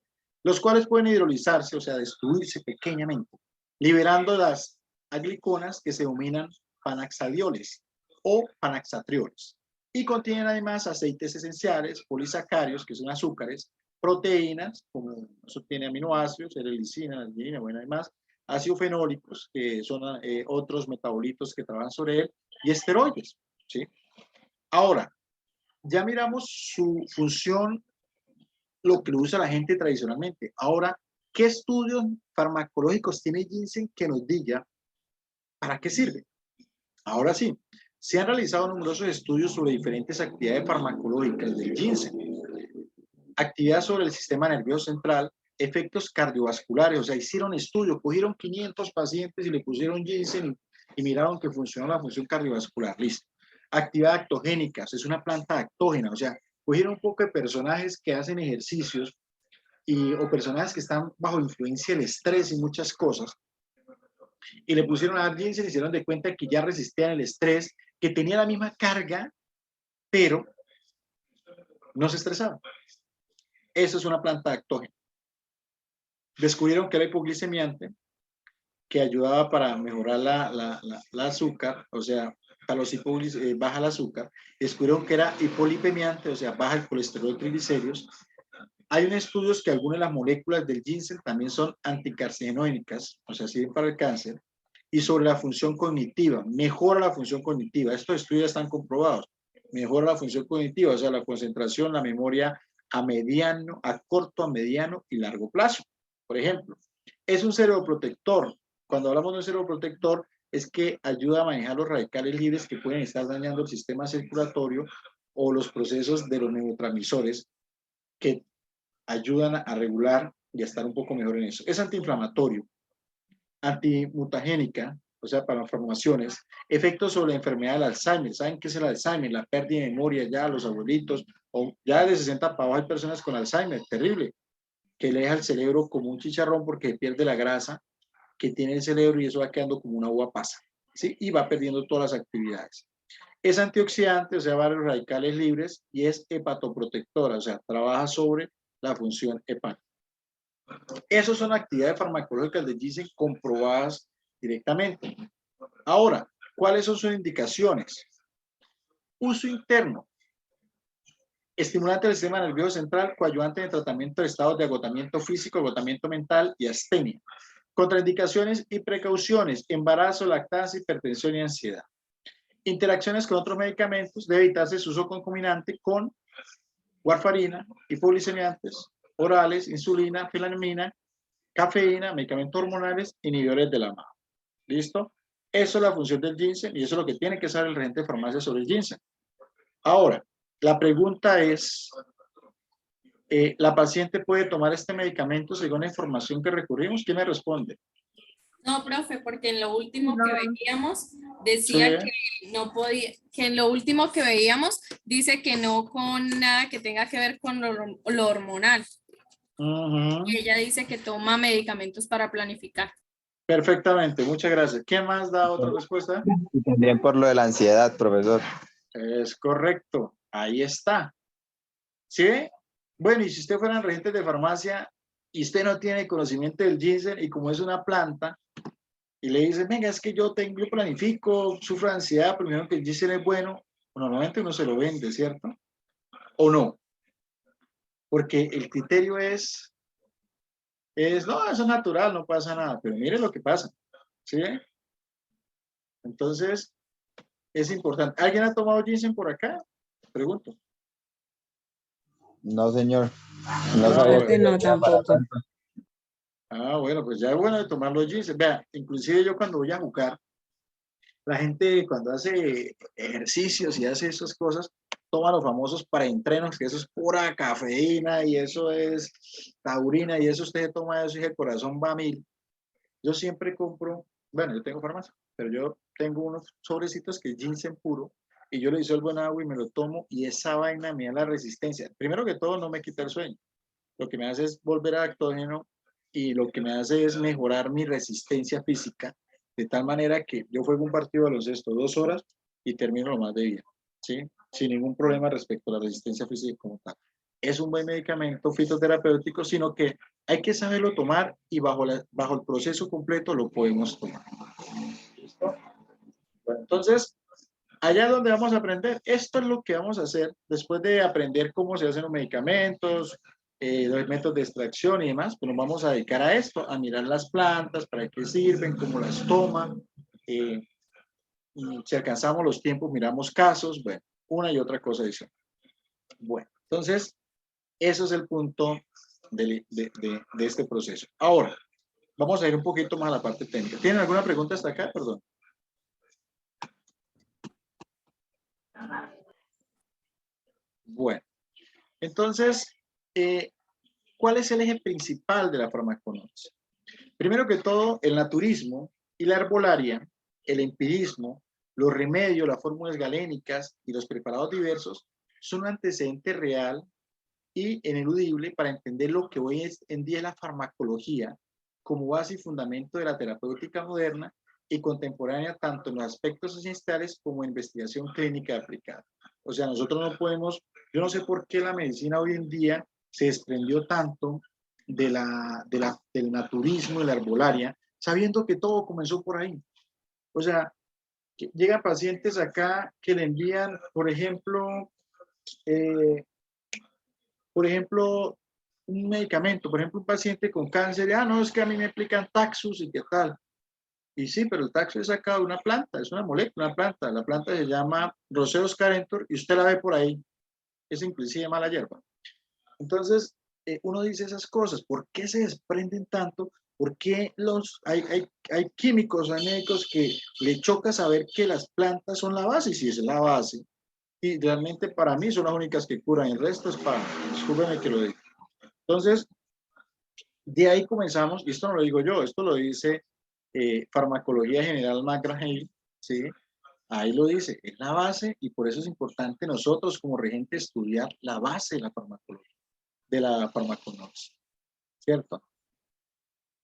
Los cuales pueden hidrolizarse, o sea, destruirse pequeñamente, liberando las agliconas que se denominan panaxadioles o panaxatrioles. Y contienen además aceites esenciales, polisacáridos, que son azúcares, proteínas, como eso tiene aminoácidos, ericina, adenina, bueno, además, ácidos fenólicos, que son otros metabolitos que trabajan sobre él, y esteroides, ¿sí? Ahora, ya miramos su función, lo que lo usa la gente tradicionalmente. Ahora, ¿qué estudios farmacológicos tiene ginseng que nos diga para qué sirve? Ahora sí, se han realizado numerosos estudios sobre diferentes actividades farmacológicas del ginseng. Actividad sobre el sistema nervioso central, efectos cardiovasculares, o sea, hicieron estudios, cogieron 500 pacientes y le pusieron ginseng y miraron que funcionó la función cardiovascular, listo. Actividad actogénica, es una planta actógena, o sea, cogieron un poco de personajes que hacen ejercicios o personajes que están bajo influencia del estrés y muchas cosas, y le pusieron a dar ginseng y se dieron de cuenta que ya resistían el estrés, que tenía la misma carga, pero no se estresaban. Eso es una planta actógena. Descubrieron que era hipoglicemiante, que ayudaba para mejorar la azúcar, o sea, para los baja el azúcar. Descubrieron que era hipolipemiante, o sea, baja el colesterol, triglicéridos. Hay unos estudios que algunas de las moléculas del ginseng también son anticarcinogénicas, o sea, sirven para el cáncer, y sobre la función cognitiva, mejora la función cognitiva. Estos estudios están comprobados. Mejora la función cognitiva, o sea, la concentración, la memoria a corto, a mediano y largo plazo. Por ejemplo, es un cerebroprotector. Cuando hablamos de un cerebroprotector, es que ayuda a manejar los radicales libres que pueden estar dañando el sistema circulatorio o los procesos de los neurotransmisores que ayudan a regular y a estar un poco mejor en eso. Es antiinflamatorio, antimutagénica, o sea, para formaciones, efectos sobre la enfermedad del Alzheimer. ¿Saben qué es el Alzheimer? La pérdida de memoria ya, los abuelitos, o ya de 60 para abajo hay personas con Alzheimer, terrible, que le deja el cerebro como un chicharrón porque pierde la grasa que tiene el cerebro y eso va quedando como una uva pasa, ¿sí? Y va perdiendo todas las actividades. Es antioxidante, o sea, varios radicales libres, y es hepatoprotectora, o sea, trabaja sobre la función hepática. Esas son actividades farmacológicas de ginseng comprobadas directamente. Ahora, ¿cuáles son sus indicaciones? Uso interno. Estimulante del sistema nervioso central, coadyuvante en el tratamiento de estados de agotamiento físico, agotamiento mental y astenia. Contraindicaciones y precauciones, embarazo, lactancia, hipertensión y ansiedad. Interacciones con otros medicamentos, debe evitarse su uso concomitante con warfarina, hipoglicemiantes, orales, insulina, filanina, cafeína, medicamentos hormonales, inhibidores de la MAO. ¿Listo? Eso es la función del ginseng y eso es lo que tiene que saber el regente de farmacia sobre el ginseng. Ahora, la pregunta es, ¿la paciente puede tomar este medicamento según la información que recurrimos? ¿Quién me responde? No, profe, porque en lo último que veíamos decía Sí. que no podía, que en lo último que veíamos dice que no con nada que tenga que ver con lo hormonal. Y ella dice que toma medicamentos para planificar. Perfectamente, muchas gracias. ¿Quién más da otra respuesta? Y también por lo de la ansiedad, profesor. Es correcto, ahí está. ¿Sí? Bueno, y si usted fuera regente de farmacia y usted no tiene conocimiento del ginseng y como es una planta, y le dice, venga, es que yo planifico, sufro de ansiedad, primero que el ginseng es bueno, normalmente uno se lo vende, ¿cierto? ¿O no? Porque el criterio es no, eso es natural, no pasa nada, pero mire lo que pasa, ¿sí? Entonces, es importante. ¿Alguien ha tomado ginseng por acá? Pregunto. No, señor. No, No sabía Creo que que no servía para tampoco. tanto. Ah, bueno, pues ya es bueno de tomar los ginseng. Vea, inclusive yo cuando voy a jugar, la gente cuando hace ejercicios y hace esas cosas, toma los famosos preentrenos, que eso es pura cafeína y eso es taurina y eso usted toma eso y el corazón va a mil. Yo siempre compro, bueno, yo tengo farmacia, pero yo tengo unos sobrecitos que es ginseng puro y yo le disuelvo en agua y me lo tomo y esa vaina me da la resistencia. Primero que todo, no me quita el sueño. Lo que me hace es volver adaptógeno y lo que me hace es mejorar mi resistencia física, de tal manera que yo juego un partido de baloncesto 2 horas y termino lo más de bien, ¿sí? Sin ningún problema respecto a la resistencia física como tal. Es un buen medicamento fitoterapéutico, sino que hay que saberlo tomar y bajo el proceso completo lo podemos tomar. ¿Listo? Bueno, entonces, allá donde vamos a aprender, esto es lo que vamos a hacer después de aprender cómo se hacen los medicamentos, los métodos de extracción y demás, pues nos vamos a dedicar a esto, a mirar las plantas, para qué sirven, cómo las toman, y si alcanzamos los tiempos, miramos casos, bueno, una y otra cosa adicional. Bueno, entonces, eso es el punto de este proceso. Ahora, vamos a ir un poquito más a la parte técnica. ¿Tienen alguna pregunta hasta acá? Perdón. Bueno, entonces, ¿cuál es el eje principal de la farmaconoxia? Primero que todo, el naturismo y la herbolaria, el empirismo, los remedios, las fórmulas galénicas y los preparados diversos son un antecedente real y ineludible para entender lo que hoy en día es la farmacología como base y fundamento de la terapéutica moderna y contemporánea tanto en los aspectos esenciales como en investigación clínica aplicada. O sea, nosotros no podemos, yo no sé por qué la medicina hoy en día se desprendió tanto del naturismo y la herbolaria, sabiendo que todo comenzó por ahí. O sea, que llegan pacientes acá que le envían, por ejemplo, un medicamento, por ejemplo, un paciente con cáncer, no, es que a mí me aplican Taxus y qué tal. Y sí, pero el Taxus es sacado de una planta, es una molécula, una planta. La planta se llama Roseus carentor y usted la ve por ahí. Es inclusive mala hierba. Entonces, uno dice esas cosas. ¿Por qué se desprenden tanto? ¿Por qué hay químicos, hay médicos que le choca saber que las plantas son la base? Y si es la base, y realmente para mí son las únicas que curan, el resto es para, discúlpeme que lo diga. Entonces, de ahí comenzamos, y esto no lo digo yo, esto lo dice Farmacología General McGraw-Hill, ¿sí? Ahí lo dice, es la base, y por eso es importante nosotros como regente estudiar la base de la farmacología, de la farmaconoxia, ¿cierto?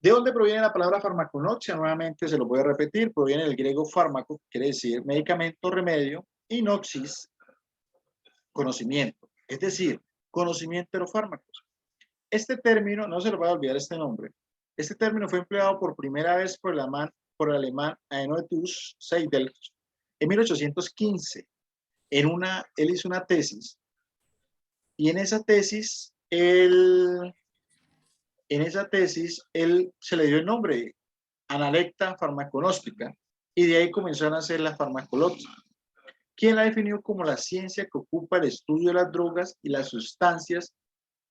¿De dónde proviene la palabra farmaconoxia? Nuevamente se lo voy a repetir, proviene del griego fármaco, que quiere decir medicamento, remedio, y noxis, conocimiento, es decir, conocimiento de los fármacos. Este término, no se lo voy a olvidar este nombre, este término fue empleado por primera vez por el alemán Aenotius Seidel en 1815. Él hizo una tesis y en esa tesis él se le dio el nombre Analecta farmaconóstica y de ahí comenzó a nacer la farmacología. ¿Quién la definió como la ciencia que ocupa el estudio de las drogas y las sustancias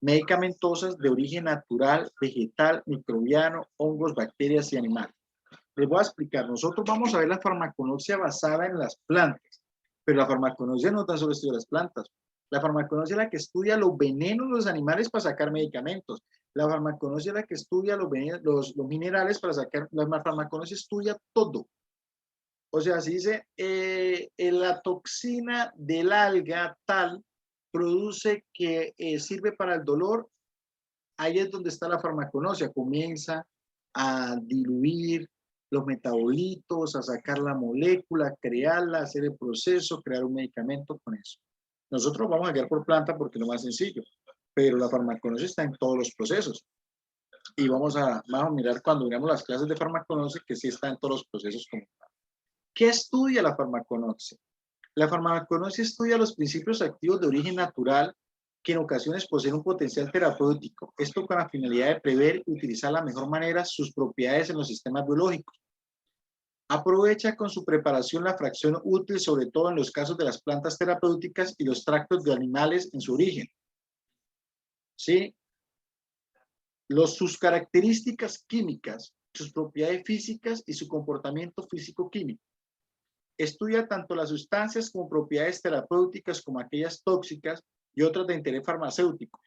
medicamentosas de origen natural, vegetal, microbiano, hongos, bacterias y animales? Les voy a explicar. Nosotros vamos a ver la farmaconoxia basada en las plantas, pero la farmaconoxia no tan solo estudia las plantas. La farmaconoxia es la que estudia los venenos de los animales para sacar medicamentos. La farmaconoxia es la que estudia los minerales para sacar. La farmaconoxia estudia todo. O sea, si dice la toxina del alga tal produce que sirve para el dolor, ahí es donde está la farmaconoxia. Comienza a diluir los metabolitos, a sacar la molécula, crearla, hacer el proceso, crear un medicamento con eso. Nosotros vamos a guiar por planta porque es lo más sencillo, pero la farmaconoxia está en todos los procesos. Y vamos a mirar cuando miramos las clases de farmaconoxia que sí está en todos los procesos como tal. ¿Qué estudia la farmaconoxia? La farmaconoxia estudia los principios activos de origen natural que en ocasiones poseen un potencial terapéutico. Esto con la finalidad de prever y utilizar de la mejor manera sus propiedades en los sistemas biológicos. Aprovecha con su preparación la fracción útil, sobre todo en los casos de las plantas terapéuticas y los tractos de animales en su origen. ¿Sí? sus características químicas, sus propiedades físicas y su comportamiento físico-químico. Estudia tanto las sustancias como propiedades terapéuticas como aquellas tóxicas y otras de interés farmacéutico,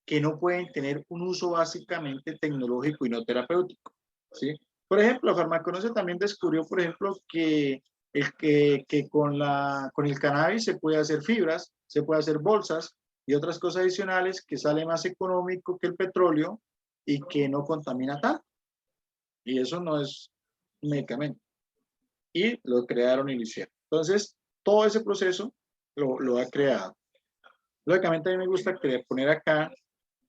que no pueden tener un uso básicamente tecnológico y no terapéutico, ¿sí? Por ejemplo, la farmaconoxia también descubrió, por ejemplo, que con el cannabis se puede hacer fibras, se puede hacer bolsas y otras cosas adicionales que sale más económico que el petróleo y que no contamina tanto. Y eso no es un medicamento. Y lo crearon y lo hicieron. Entonces, todo ese proceso lo ha creado. Lógicamente, a mí me gusta poner acá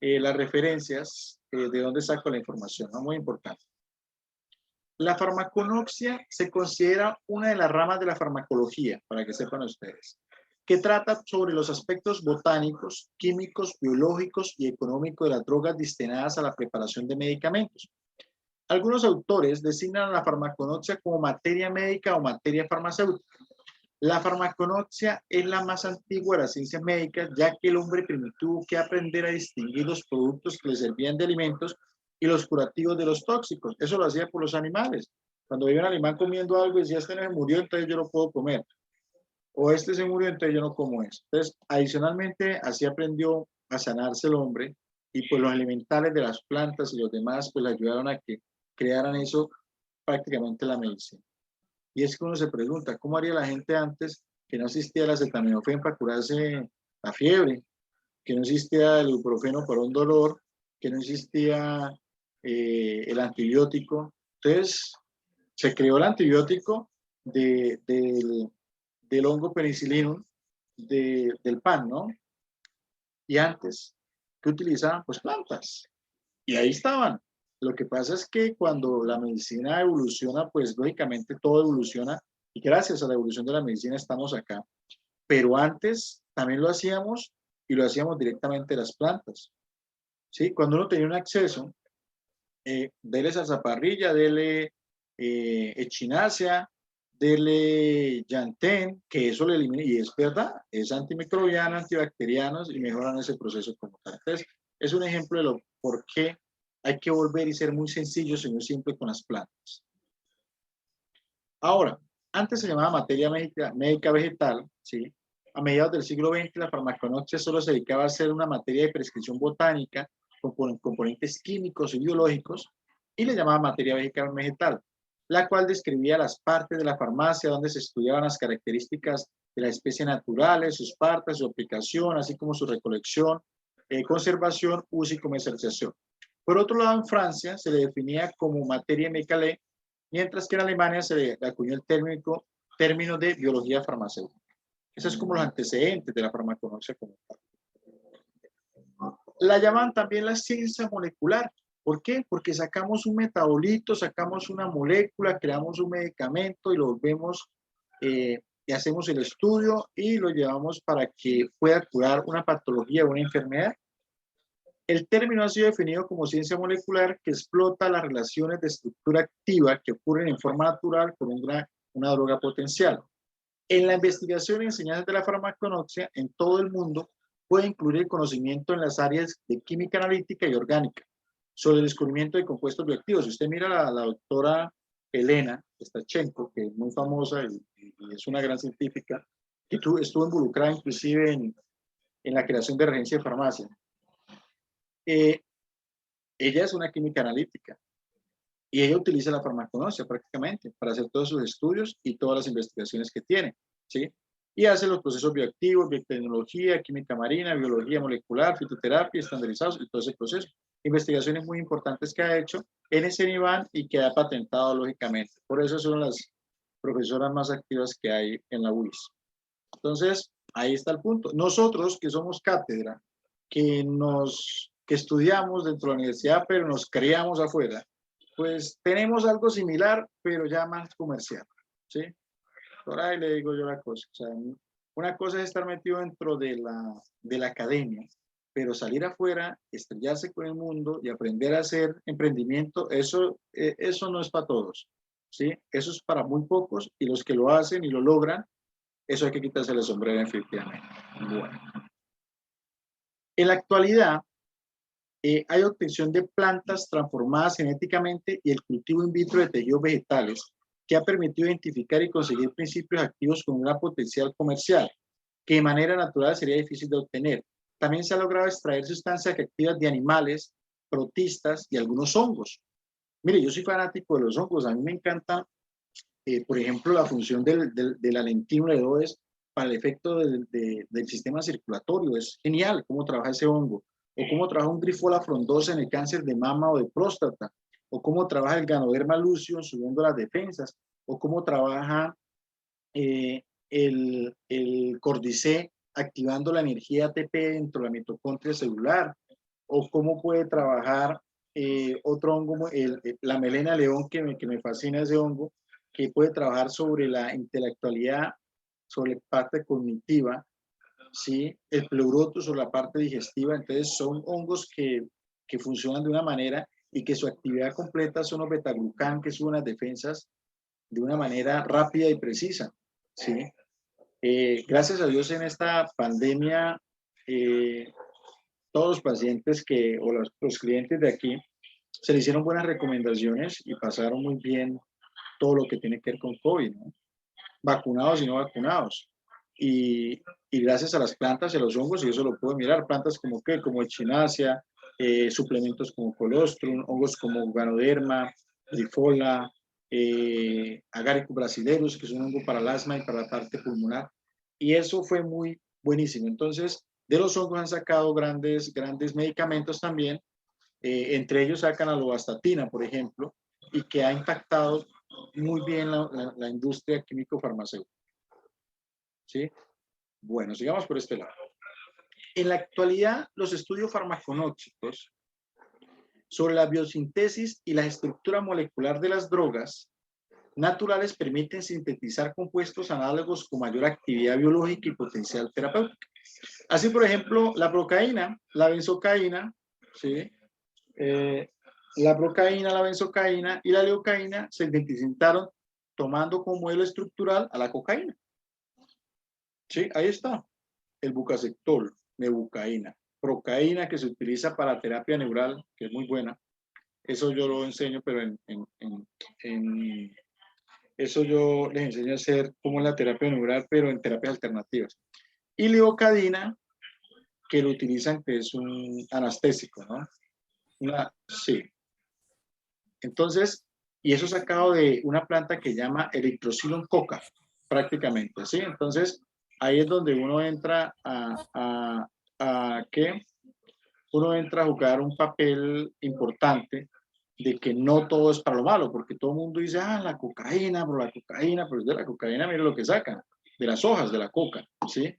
las referencias de dónde saco la información, ¿no? Muy importante. La farmaconoxia se considera una de las ramas de la farmacología, para que sepan ustedes, que trata sobre los aspectos botánicos, químicos, biológicos y económicos de las drogas destinadas a la preparación de medicamentos. Algunos autores designan a la farmaconoxia como materia médica o materia farmacéutica. La farmaconoxia es la más antigua de las ciencias médicas, ya que el hombre primitivo tuvo que aprender a distinguir los productos que le servían de alimentos y los curativos de los tóxicos. Eso lo hacía por los animales. Cuando veía un animal comiendo algo y decía, este no se murió, entonces yo lo puedo comer. O este se murió, entonces yo no como eso. Entonces, adicionalmente, así aprendió a sanarse el hombre y pues los elementales de las plantas y los demás pues le ayudaron a que crearan eso prácticamente la medicina. Y es que uno se pregunta, ¿cómo haría la gente antes que no existía el acetaminofén para curarse la fiebre? Que no existía el ibuprofeno para un dolor, que no existía el antibiótico. Entonces, se creó el antibiótico del hongo penicillinum del pan, ¿no? Y antes, ¿qué utilizaban? Pues plantas. Y ahí estaban. Lo que pasa es que cuando la medicina evoluciona, pues lógicamente todo evoluciona y gracias a la evolución de la medicina estamos acá. Pero antes también lo hacíamos y lo hacíamos directamente de las plantas. ¿Sí? Cuando uno tenía un acceso, dele salsaparrilla, dele echinacea, dele llantén, que eso le elimina, y es verdad, es antimicrobiano, antibacteriano y mejoran ese proceso como tal. Entonces, es un ejemplo de lo por qué hay que volver y ser muy sencillos y muy simple con las plantas. Ahora, antes se llamaba materia médica vegetal, ¿sí? A mediados del siglo XX la farmaconoxia solo se dedicaba a ser una materia de prescripción botánica con componentes químicos y biológicos y le llamaba materia vegetal, la cual describía las partes de la farmacia donde se estudiaban las características de las especies naturales, sus partes, su aplicación, así como su recolección, conservación, uso y comercialización. Por otro lado, en Francia se le definía como materia médicale, mientras que en Alemania se le acuñó el término de biología farmacéutica. Esos es como los antecedentes de la farmaconoxia como tal. La llaman también la ciencia molecular. ¿Por qué? Porque sacamos un metabolito, sacamos una molécula, creamos un medicamento y lo volvemos y hacemos el estudio y lo llevamos para que pueda curar una patología o una enfermedad. El término ha sido definido como ciencia molecular que explota las relaciones de estructura activa que ocurren en forma natural con una droga potencial. En la investigación y enseñanza de la farmaconoxia en todo el mundo puede incluir el conocimiento en las áreas de química analítica y orgánica sobre el descubrimiento de compuestos bioactivos. Si usted mira a la doctora Elena Stachenko, que es muy famosa y es una gran científica, que estuvo involucrada inclusive en la creación de regencia de farmacia. Ella es una química analítica y ella utiliza la farmaconoxia prácticamente para hacer todos sus estudios y todas las investigaciones que tiene, ¿sí? Y hace los procesos bioactivos, biotecnología, química marina, biología molecular, fitoterapia, estandarizados y todo ese proceso. Investigaciones muy importantes que ha hecho en ese nivel y que ha patentado lógicamente. Por eso son las profesoras más activas que hay en la UIS. Entonces, ahí está el punto. Nosotros que somos cátedra, que estudiamos dentro de la universidad, pero nos criamos afuera, pues tenemos algo similar, pero ya más comercial, ¿sí? Por ahí le digo yo la cosa. O sea, una cosa es estar metido dentro de la academia, pero salir afuera, estrellarse con el mundo y aprender a hacer emprendimiento, eso no es para todos, ¿sí? Eso es para muy pocos y los que lo hacen y lo logran, eso hay que quitarse el sombrero efectivamente. Bueno. En la actualidad, Hay obtención de plantas transformadas genéticamente y el cultivo in vitro de tejidos vegetales que ha permitido identificar y conseguir principios activos con gran potencial comercial, que de manera natural sería difícil de obtener. También se ha logrado extraer sustancias activas de animales, protistas y algunos hongos. Mire, yo soy fanático de los hongos, a mí me encanta, por ejemplo, la función del Alentín ledoes para el efecto del sistema circulatorio. Es genial cómo trabaja ese hongo, o cómo trabaja un Grifola frondosa en el cáncer de mama o de próstata, o cómo trabaja el Ganoderma lucium subiendo las defensas, o cómo trabaja el Cordyceps activando la energía ATP dentro de la mitocondria celular, o cómo puede trabajar otro hongo, la melena león, que me fascina ese hongo, que puede trabajar sobre la intelectualidad, sobre la parte cognitiva, ¿sí? El pleurotus o la parte digestiva. Entonces son hongos que funcionan de una manera y que su actividad completa son los betaglucán, que suben las defensas de una manera rápida y precisa, ¿sí? Gracias a Dios en esta pandemia, todos los pacientes o los clientes de aquí se le hicieron buenas recomendaciones y pasaron muy bien todo lo que tiene que ver con COVID, ¿no? Vacunados y no vacunados. Y gracias a las plantas y a los hongos, y eso lo puedo mirar, plantas como echinacea, suplementos como colostrum, hongos como Ganoderma, Grifola, Agaricus brasileus, que es un hongo para el asma y para la parte pulmonar, y eso fue muy buenísimo. Entonces, de los hongos han sacado grandes medicamentos también, entre ellos sacan a lovastatina, por ejemplo, y que ha impactado muy bien la industria químico-farmacéutica. ¿Sí? Bueno, sigamos por este lado. En la actualidad, los estudios farmacológicos sobre la biosíntesis y la estructura molecular de las drogas naturales permiten sintetizar compuestos análogos con mayor actividad biológica y potencial terapéutico. Así, por ejemplo, la procaína, la benzocaína, ¿sí? La procaína, la benzocaína y la leucaína se sintetizaron tomando como modelo estructural a la cocaína. Sí, ahí está. El bucacectol, mebucaína, procaína, que se utiliza para terapia neural, que es muy buena. Eso yo lo enseño, pero eso yo les enseño a hacer como la terapia neural, pero en terapias alternativas. Y liocadina, que lo utilizan, que es un anestésico, ¿no? Sí. Entonces, y eso sacado de una planta que llama Erythrocylum coca, prácticamente, ¿sí? Entonces, ahí es donde uno entra ¿qué? Uno entra a jugar un papel importante de que no todo es para lo malo, porque todo el mundo dice, la cocaína, pero de la cocaína, mire lo que sacan, de las hojas de la coca, ¿sí?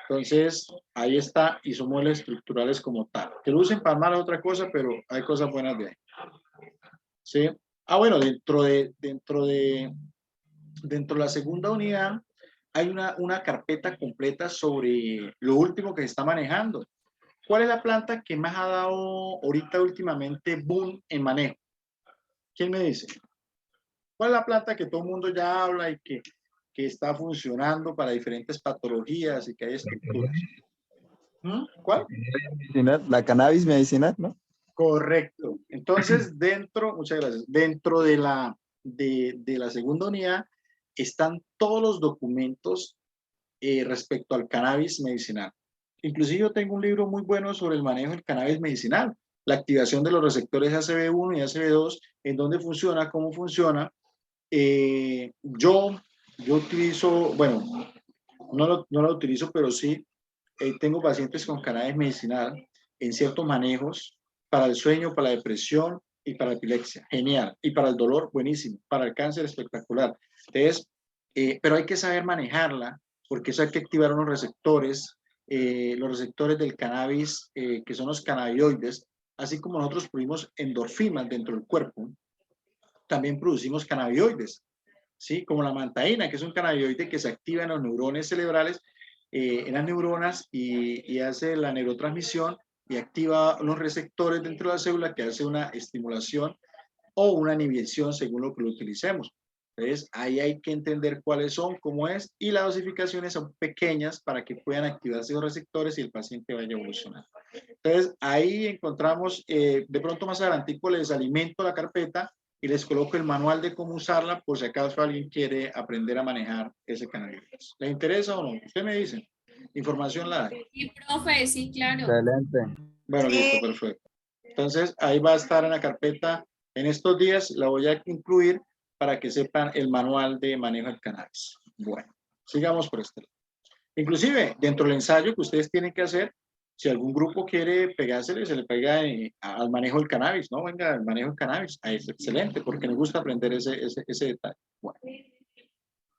Entonces, ahí está, y son modelos estructurales como tal. Que lo usen para mal es otra cosa, pero hay cosas buenas de ahí. ¿Sí? Bueno, dentro de la segunda unidad hay una carpeta completa sobre lo último que se está manejando. ¿Cuál es la planta que más ha dado ahorita últimamente boom en manejo? ¿Quién me dice? ¿Cuál es la planta que todo el mundo ya habla y que está funcionando para diferentes patologías y que hay estructuras? ¿Cuál? La cannabis medicinal, ¿no? Correcto. Entonces, muchas gracias, dentro de la segunda unidad están todos los documentos respecto al cannabis medicinal. Inclusive yo tengo un libro muy bueno sobre el manejo del cannabis medicinal, la activación de los receptores ACB1 y ACB2, en dónde funciona, cómo funciona. Yo utilizo, bueno, no lo utilizo, pero sí tengo pacientes con cannabis medicinal en ciertos manejos para el sueño, para la depresión y para la epilepsia. Genial. Y para el dolor, buenísimo. Para el cáncer, espectacular. Entonces, pero hay que saber manejarla, porque eso hay que activar unos receptores, los receptores del cannabis, que son los cannabinoides, así como nosotros producimos endorfinas dentro del cuerpo, también producimos cannabinoides, ¿sí? Como la mantaína, que es un cannabinoide que se activa en los neurones cerebrales, en las neuronas y hace la neurotransmisión y activa unos receptores dentro de la célula que hace una estimulación o una inhibición según lo que lo utilicemos. Entonces, ahí hay que entender cuáles son, cómo es, y las dosificaciones son pequeñas para que puedan activarse los receptores y el paciente vaya evolucionando. Entonces, ahí encontramos, de pronto más adelantico les alimento la carpeta y les coloco el manual de cómo usarla por si acaso alguien quiere aprender a manejar ese cannabis. ¿Les interesa o no? Usted me dice. Información la hay. Sí, profe, sí, claro. Excelente. Bueno, listo, perfecto. Entonces, ahí va a estar en la carpeta. En estos días la voy a incluir para que sepan el manual de manejo del cannabis. Bueno, sigamos por este lado. Inclusive, dentro del ensayo que ustedes tienen que hacer, si algún grupo quiere pegársele, se le pega al manejo del cannabis, ¿no? Venga, el manejo del cannabis. Ahí es excelente, porque nos gusta aprender ese detalle. Bueno.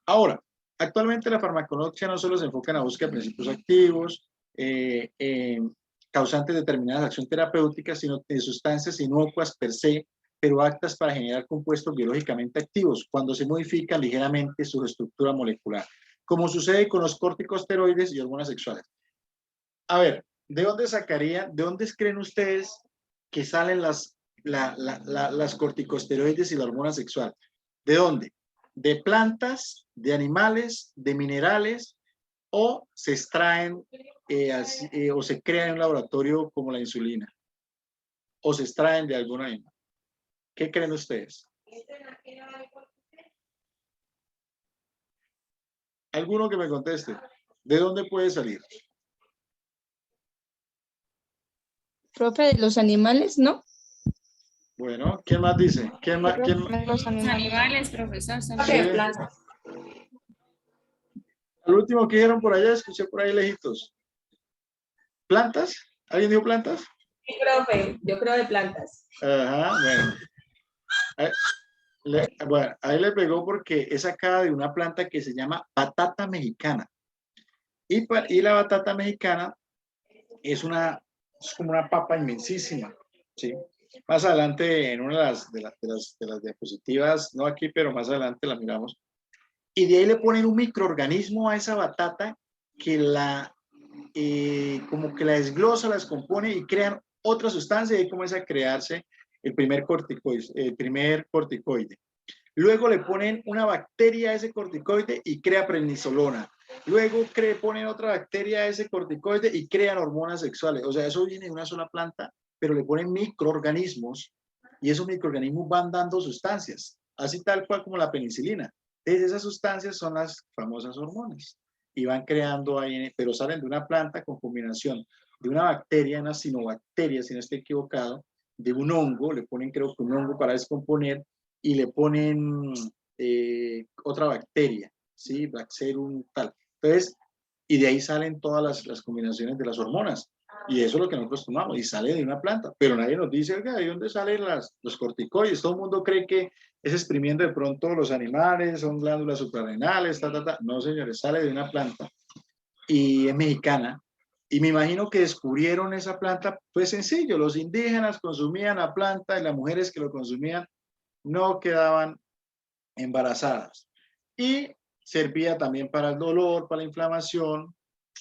Ahora, actualmente la farmacología no solo se enfoca en la búsqueda de principios activos, causantes de determinadas acciones terapéuticas, sino de sustancias inocuas per se, pero aptas para generar compuestos biológicamente activos cuando se modifica ligeramente su estructura molecular, como sucede con los corticosteroides y hormonas sexuales. A ver, ¿de dónde creen ustedes que salen las corticosteroides y la hormona sexual? ¿De dónde? ¿De plantas, de animales, de minerales, o se extraen o se crean en un laboratorio como la insulina? ¿O se extraen de algún animal? ¿Qué creen ustedes? ¿Alguno que me conteste? ¿De dónde puede salir? Profe, de los animales, ¿no? Bueno, ¿quién más dice? ¿Quién más? Los Los animales. animales, profesor, son Sí. Al último que dijeron por allá, escuché por ahí lejitos. ¿Plantas? ¿Alguien dijo plantas? Sí, profe, yo creo de plantas. Ajá, bueno. Bueno, ahí le pegó porque es sacada de una planta que se llama batata mexicana. Y la batata mexicana es como una papa inmensísima, ¿sí? Más adelante, en una de las diapositivas, no aquí, pero más adelante la miramos. Y de ahí le ponen un microorganismo a esa batata que como que la desglosa, la descompone y crean otra sustancia y ahí comienza a crearse el primer corticoide. Luego le ponen una bacteria a ese corticoide y crea prednisolona. Luego ponen otra bacteria a ese corticoide y crean hormonas sexuales. O sea, eso viene de una sola planta, pero le ponen microorganismos y esos microorganismos van dando sustancias, así tal cual como la penicilina. Entonces, esas sustancias son las famosas hormonas y van creando ahí, pero salen de una planta con combinación de una bacteria, una cinobacteria, si no estoy equivocado, de un hongo, le ponen creo que un hongo para descomponer y le ponen otra bacteria, ¿sí? Bacterium tal. Entonces, y de ahí salen todas las combinaciones de las hormonas. Y eso es lo que nosotros tomamos, y sale de una planta. Pero nadie nos dice, oiga, ¿de dónde salen los corticoides? Todo el mundo cree que es exprimiendo de pronto los animales, son glándulas suprarrenales, No, señores, sale de una planta. Y es mexicana. Y me imagino que descubrieron esa planta, pues sencillo, los indígenas consumían la planta y las mujeres que lo consumían no quedaban embarazadas. Y servía también para el dolor, para la inflamación.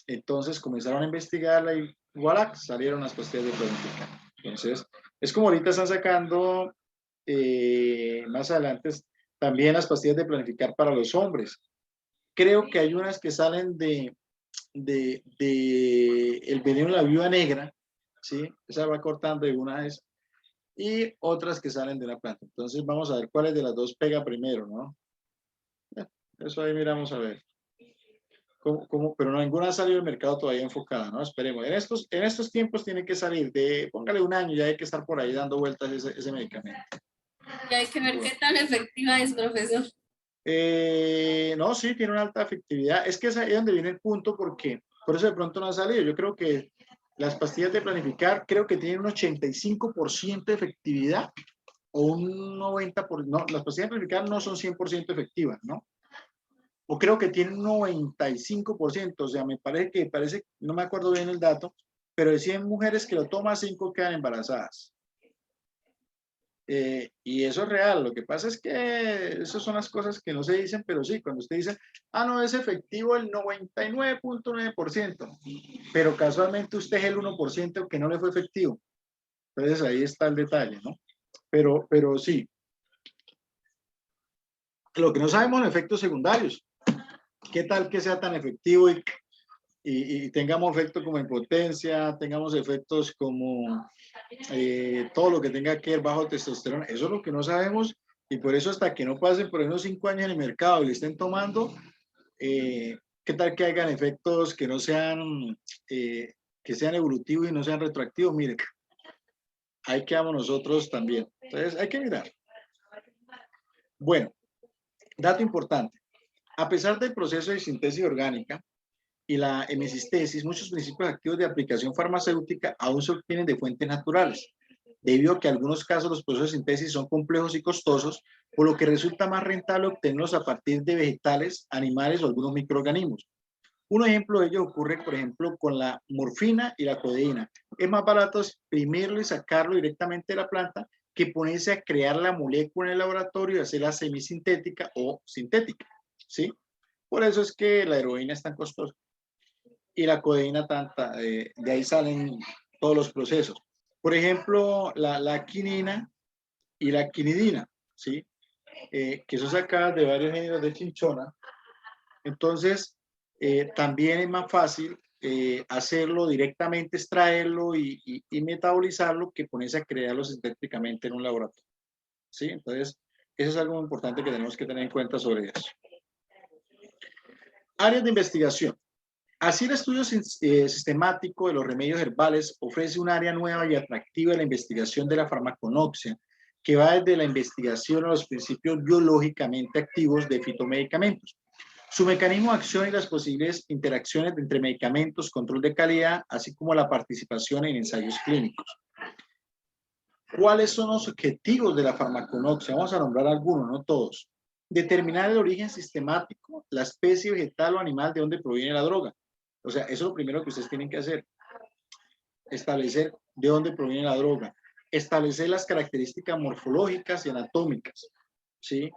Entonces comenzaron a investigarla y voilà, salieron las pastillas de planificar. Entonces, es como ahorita están sacando más adelante también las pastillas de planificar para los hombres. Creo que hay unas que salen de el veneno de la viuda negra, ¿sí? Esa va cortando de una vez. Y otras que salen de la planta. Entonces vamos a ver cuáles de las dos pega primero, ¿no? Eso ahí miramos a ver. Pero ninguna ha salido del mercado todavía enfocada, ¿no? Esperemos. En estos tiempos tiene que salir póngale un año, ya hay que estar por ahí dando vueltas ese medicamento. Y hay que ver qué tan efectiva es, profesor. No, sí, tiene una alta efectividad. Es que es ahí donde viene el punto, porque por eso de pronto no ha salido. Yo creo que las pastillas de planificar creo que tienen un 85% de efectividad o un 90%. No, las pastillas de planificar no son 100% efectivas, ¿no? O creo que tienen un 95%. O sea, me parece, no me acuerdo bien el dato, pero de 100 mujeres que lo toman, 5 quedan embarazadas. Y eso es real. Lo que pasa es que esas son las cosas que no se dicen, pero sí, cuando usted dice, no es efectivo el 99.9%, pero casualmente usted es el 1% que no le fue efectivo. Entonces ahí está el detalle, ¿no? Pero sí. Lo que no sabemos son efectos secundarios. ¿Qué tal que sea tan efectivo y y tengamos efectos como impotencia, tengamos efectos como todo lo que tenga que ver bajo testosterona. Eso es lo que no sabemos, y por eso hasta que no pasen por unos 5 años en el mercado y le estén tomando, ¿qué tal que hagan efectos que no sean, que sean evolutivos y no sean retroactivos? Miren, ahí quedamos nosotros también. Entonces hay que mirar. Bueno, dato importante. A pesar del proceso de síntesis orgánica y la hemicistesis, muchos principios activos de aplicación farmacéutica aún se obtienen de fuentes naturales, debido a que en algunos casos los procesos de síntesis son complejos y costosos, por lo que resulta más rentable obtenerlos a partir de vegetales, animales o algunos microorganismos. Un ejemplo de ello ocurre, por ejemplo, con la morfina y la codeína. Es más barato exprimirlo y sacarlo directamente de la planta que ponerse a crear la molécula en el laboratorio y hacerla semisintética o sintética, ¿sí? Por eso es que la heroína es tan costosa. Y la codeína tanta, de ahí salen todos los procesos. Por ejemplo, la quinina y la quinidina, ¿sí? Que son sacadas de varios géneros de chinchona. Entonces, también es más fácil hacerlo directamente, extraerlo y metabolizarlo que ponerse a crearlo sintéticamente en un laboratorio, ¿sí? Entonces, eso es algo muy importante que tenemos que tener en cuenta sobre eso. Áreas de investigación. Así, el estudio sistemático de los remedios herbales ofrece un área nueva y atractiva de la investigación de la farmaconoxia, que va desde la investigación a los principios biológicamente activos de fitomedicamentos, su mecanismo de acción y las posibles interacciones entre medicamentos, control de calidad, así como la participación en ensayos clínicos. ¿Cuáles son los objetivos de la farmaconoxia? Vamos a nombrar algunos, no todos. Determinar el origen sistemático, la especie vegetal o animal de donde proviene la droga. O sea, eso es lo primero que ustedes tienen que hacer. Establecer de dónde proviene la droga. Establecer las características morfológicas y anatómicas, ¿sí?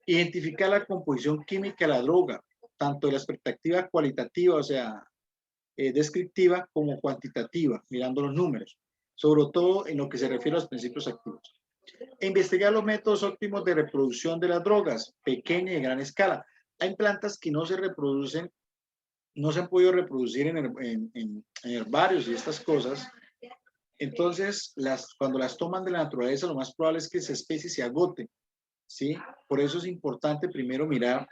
Identificar la composición química de la droga, tanto de la perspectiva cualitativa, o sea, descriptiva, como cuantitativa, mirando los números, sobre todo en lo que se refiere a los principios activos. E investigar los métodos óptimos de reproducción de las drogas, pequeña y gran escala. Hay plantas que no se reproducen, no se han podido reproducir en herbarios y estas cosas. Entonces, cuando las toman de la naturaleza, lo más probable es que esa especie se agote, ¿sí? Por eso es importante primero mirar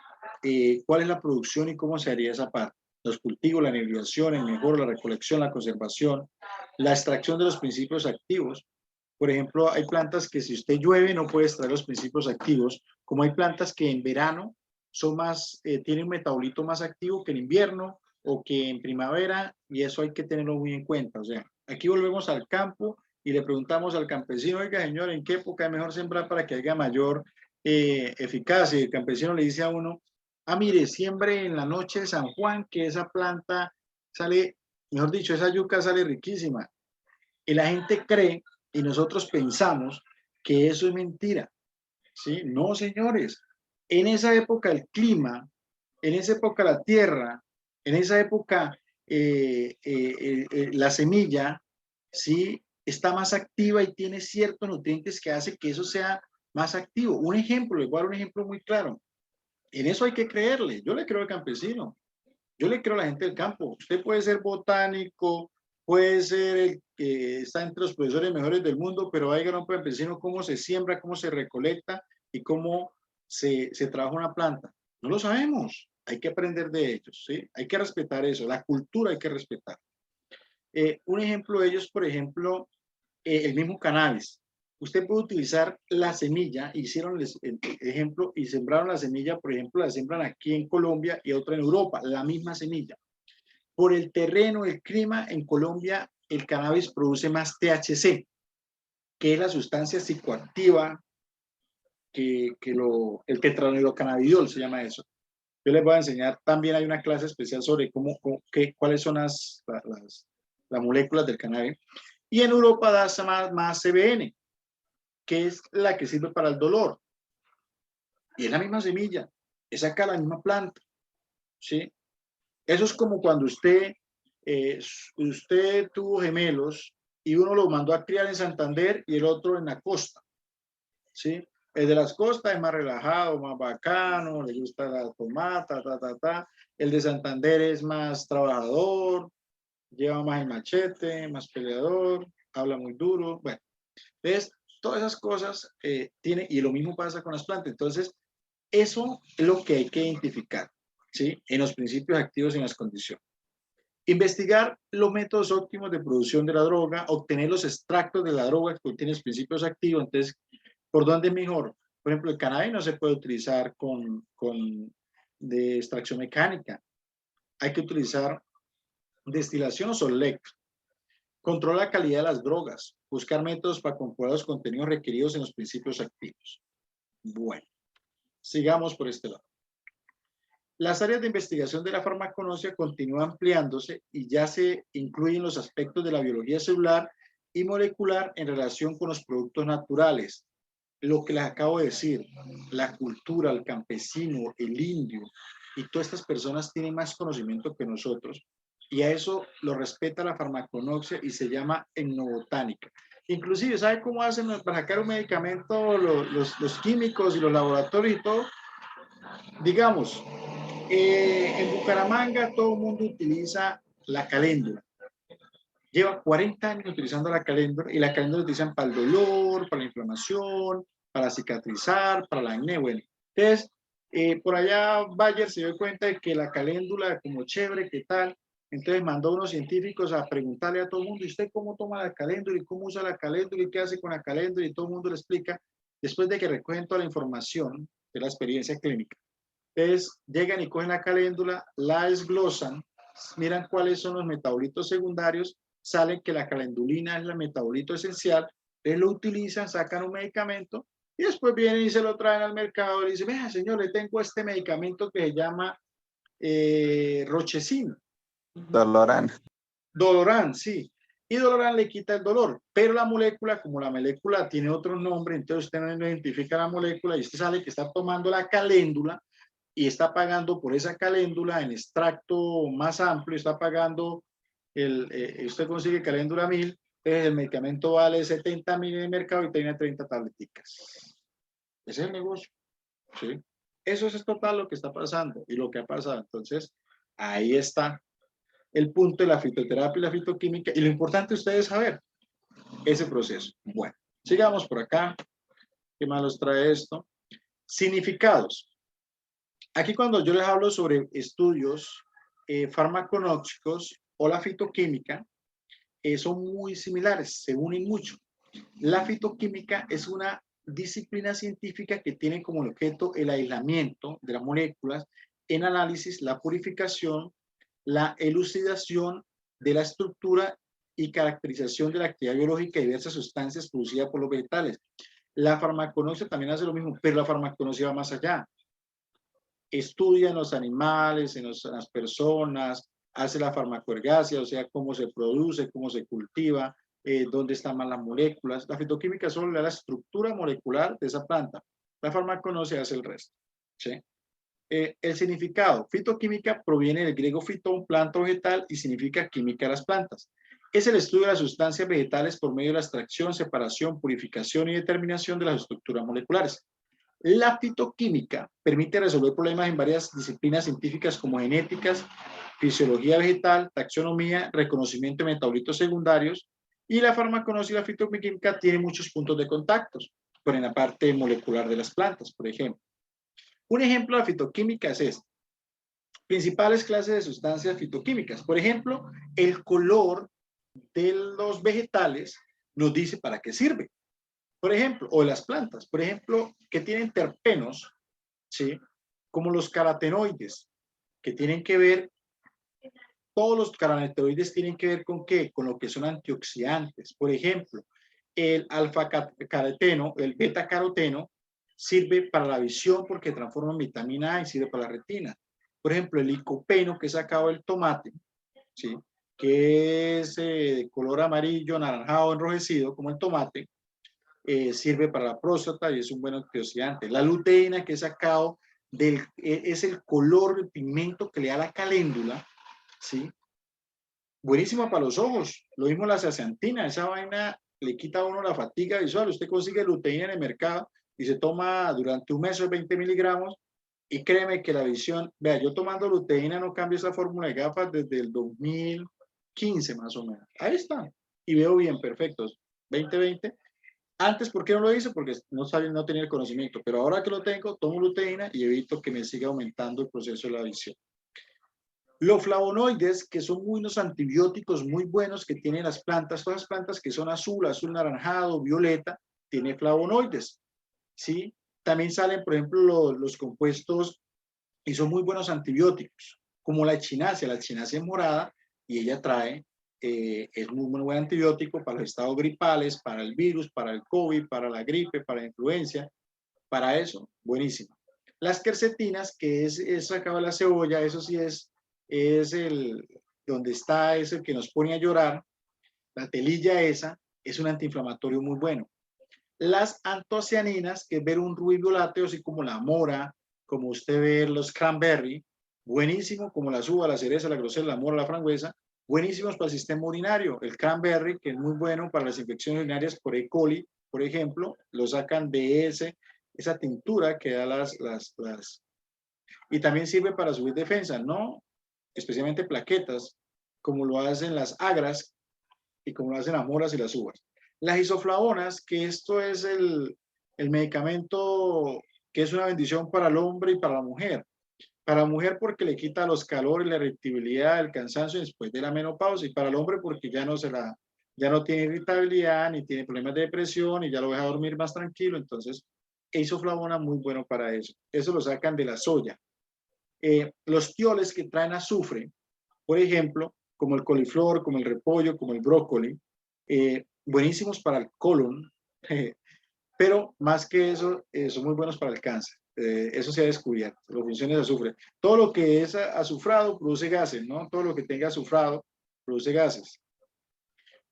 cuál es la producción y cómo se haría esa parte. Los cultivos, la nebligación, el mejor, la recolección, la conservación, la extracción de los principios activos. Por ejemplo, hay plantas que si usted llueve no puede extraer los principios activos, como hay plantas que en verano son más, tienen un metabolito más activo que en invierno o que en primavera, y eso hay que tenerlo muy en cuenta. O sea, aquí volvemos al campo y le preguntamos al campesino, oiga señor, ¿en qué época es mejor sembrar para que haya mayor eficacia? Y el campesino le dice a uno, ah, mire, siembre en la noche de San Juan, que esa planta sale, mejor dicho, esa yuca sale riquísima. Y la gente cree, y nosotros pensamos, que eso es mentira, ¿sí? No, señores. En esa época el clima, en esa época la tierra, en esa época la semilla, ¿sí? Está más activa y tiene ciertos nutrientes que hace que eso sea más activo. Un ejemplo, les voy a dar un ejemplo muy claro. En eso hay que creerle. Yo le creo al campesino. Yo le creo a la gente del campo. Usted puede ser botánico, puede ser el que está entre los profesores mejores del mundo, pero hay un campesino cómo se siembra, cómo se recolecta y cómo se trabaja una planta. No lo sabemos. Hay que aprender de ellos, ¿sí? Hay que respetar eso. La cultura hay que respetar. Un ejemplo de ellos, por ejemplo, el mismo cannabis. Usted puede utilizar la semilla, hicieron el ejemplo y sembraron la semilla, por ejemplo, la siembran aquí en Colombia y otra en Europa, la misma semilla. Por el terreno, el clima, en Colombia el cannabis produce más THC, que es la sustancia psicoactiva, el tetrahidrocannabidiol se llama eso. Yo les voy a enseñar, también hay una clase especial sobre cuáles son las moléculas del cannabis. Y en Europa da más CBN, que es la que sirve para el dolor. Y es la misma semilla, es acá la misma planta, ¿sí? Eso es como cuando usted tuvo gemelos y uno lo mandó a criar en Santander y el otro en la costa, ¿sí? El de las costas es más relajado, más bacano, le gusta la tomata, El de Santander es más trabajador, lleva más el machete, más peleador, habla muy duro. Bueno, entonces, todas esas cosas tiene, y lo mismo pasa con las plantas. Entonces, eso es lo que hay que identificar, ¿sí? En los principios activos y en las condiciones. Investigar los métodos óptimos de producción de la droga, obtener los extractos de la droga que contienen los principios activos. Entonces, ¿por dónde es mejor? Por ejemplo, el cannabis no se puede utilizar de extracción mecánica. Hay que utilizar destilación o solec. Controla la calidad de las drogas. Buscar métodos para comprobar los contenidos requeridos en los principios activos. Bueno, sigamos por este lado. Las áreas de investigación de la farmaconosia continúan ampliándose y ya se incluyen los aspectos de la biología celular y molecular en relación con los productos naturales. Lo que les acabo de decir, la cultura, el campesino, el indio y todas estas personas tienen más conocimiento que nosotros y a eso lo respeta la farmaconoxia y se llama etnobotánica. Inclusive, ¿sabe cómo hacen para sacar un medicamento los químicos y los laboratorios y todo? Digamos, en Bucaramanga todo el mundo utiliza la caléndula. Lleva 40 años utilizando la caléndula y la caléndula la utilizan para el dolor, para la inflamación, para cicatrizar, para la acné. Bueno, entonces, por allá Bayer se dio cuenta de que la caléndula, como chévere, ¿qué tal? Entonces mandó a unos científicos a preguntarle a todo el mundo, ¿y usted cómo toma la caléndula y cómo usa la caléndula y qué hace con la caléndula? Y todo el mundo le explica, después de que recogen toda la información de la experiencia clínica. Entonces, llegan y cogen la caléndula, la desglosan, miran cuáles son los metabolitos secundarios, salen que la calendulina es el metabolito esencial, entonces lo utilizan, sacan un medicamento y después vienen y se lo traen al mercado y dicen, vea señor, le tengo este medicamento que se llama Rochecin. Doloran, sí. Y Doloran le quita el dolor, pero la molécula, como la molécula tiene otro nombre, entonces usted no identifica la molécula y usted sabe que está tomando la caléndula y está pagando por esa caléndula en extracto más amplio, está pagando, usted consigue caléndula 1000, el medicamento vale 70.000 en el mercado y tiene 30 tableticas. Ese es el negocio, ¿sí? Eso es total lo que está pasando y lo que ha pasado. Entonces, ahí está el punto de la fitoterapia y la fitoquímica, y lo importante ustedes es saber ese proceso. Bueno, sigamos por acá. ¿Qué más nos trae esto? Significados. Aquí cuando yo les hablo sobre estudios farmacológicos o la fitoquímica, son muy similares, se unen mucho. La fitoquímica es una disciplina científica que tiene como objeto el aislamiento de las moléculas en análisis, la purificación, la elucidación de la estructura y caracterización de la actividad biológica de diversas sustancias producidas por los vegetales. La farmaconoxia también hace lo mismo, pero la farmaconoxia va más allá. Estudia en los animales, en las personas, hace la farmacoergasia, o sea, cómo se produce, cómo se cultiva, dónde están más las moléculas. La fitoquímica solo le da la estructura molecular de esa planta. La farmaconoxia hace el resto, ¿sí? El significado. Fitoquímica proviene del griego fitón, planta o vegetal, y significa química de las plantas. Es el estudio de las sustancias vegetales por medio de la extracción, separación, purificación y determinación de las estructuras moleculares. La fitoquímica permite resolver problemas en varias disciplinas científicas como genéticas, fisiología vegetal, taxonomía, reconocimiento de metabolitos secundarios, y la farmaconoxia y la fitoquímica tienen muchos puntos de contacto, por en la parte molecular de las plantas, por ejemplo. Un ejemplo de la fitoquímica es este. Principales clases de sustancias fitoquímicas. Por ejemplo, el color de los vegetales nos dice para qué sirve. Por ejemplo, o de las plantas. Por ejemplo, que tienen terpenos, ¿sí? Como los carotenoides, que tienen que ver, todos los carotenoides tienen que ver con qué, con lo que son antioxidantes. Por ejemplo, el alfa-caroteno, el beta-caroteno, sirve para la visión porque transforma en vitamina A y sirve para la retina. Por ejemplo, el licopeno que es sacado del tomate, ¿sí? Que es de color amarillo, anaranjado, enrojecido, como el tomate, sirve para la próstata y es un buen antioxidante. La luteína que es sacado es el color, el pigmento que le da la caléndula, ¿sí? Buenísima para los ojos. Lo mismo la zeaxantina, esa vaina le quita a uno la fatiga visual. Usted consigue luteína en el mercado y se toma durante un mes o 20 miligramos, y créeme que la visión, vea, yo tomando luteína no cambio esa fórmula de gafas desde el 2015 más o menos. Ahí está. Y veo bien, perfectos. 2020. Antes, ¿por qué no lo hice? Porque no sabía, no tenía el conocimiento. Pero ahora que lo tengo, tomo luteína y evito que me siga aumentando el proceso de la visión. Los flavonoides, que son unos antibióticos muy buenos que tienen las plantas, todas las plantas que son azul, azul naranjado, violeta, tienen flavonoides, ¿sí? También salen, por ejemplo, los compuestos y son muy buenos antibióticos, como la echinacea es morada y ella trae, es muy buen antibiótico para los estados gripales, para el virus, para el COVID, para la gripe, para la influencia, para eso, buenísimo. Las quercetinas, que es sacado de la cebolla, eso sí es el, donde está, es el que nos pone a llorar, la telilla esa, es un antiinflamatorio muy bueno. Las antocianinas, que es ver un rubí violáceo, así como la mora, como usted ve los cranberry, buenísimo, como la uva, la cereza, la grosella, la mora, la frangüesa, buenísimos para el sistema urinario. El cranberry, que es muy bueno para las infecciones urinarias por E. coli, por ejemplo, lo sacan de esa tintura que da y también sirve para subir defensa, ¿no? Especialmente plaquetas, como lo hacen las agras y como lo hacen las moras y las uvas. Las isoflavonas, que esto es el medicamento que es una bendición para el hombre y para la mujer. Para la mujer porque le quita los calores, la irritabilidad, el cansancio después de la menopausia, y para el hombre porque ya no tiene irritabilidad, ni tiene problemas de depresión, y ya lo deja dormir más tranquilo. Entonces, isoflavona muy bueno para eso. Eso lo sacan de la soya. Los tioles que traen azufre, por ejemplo, como el coliflor, como el repollo, como el brócoli, buenísimos para el colon, pero más que eso, son muy buenos para el cáncer. Eso se ha descubierto, las funciones de azufre. Todo lo que es azufrado produce gases, ¿no? Todo lo que tenga azufrado produce gases.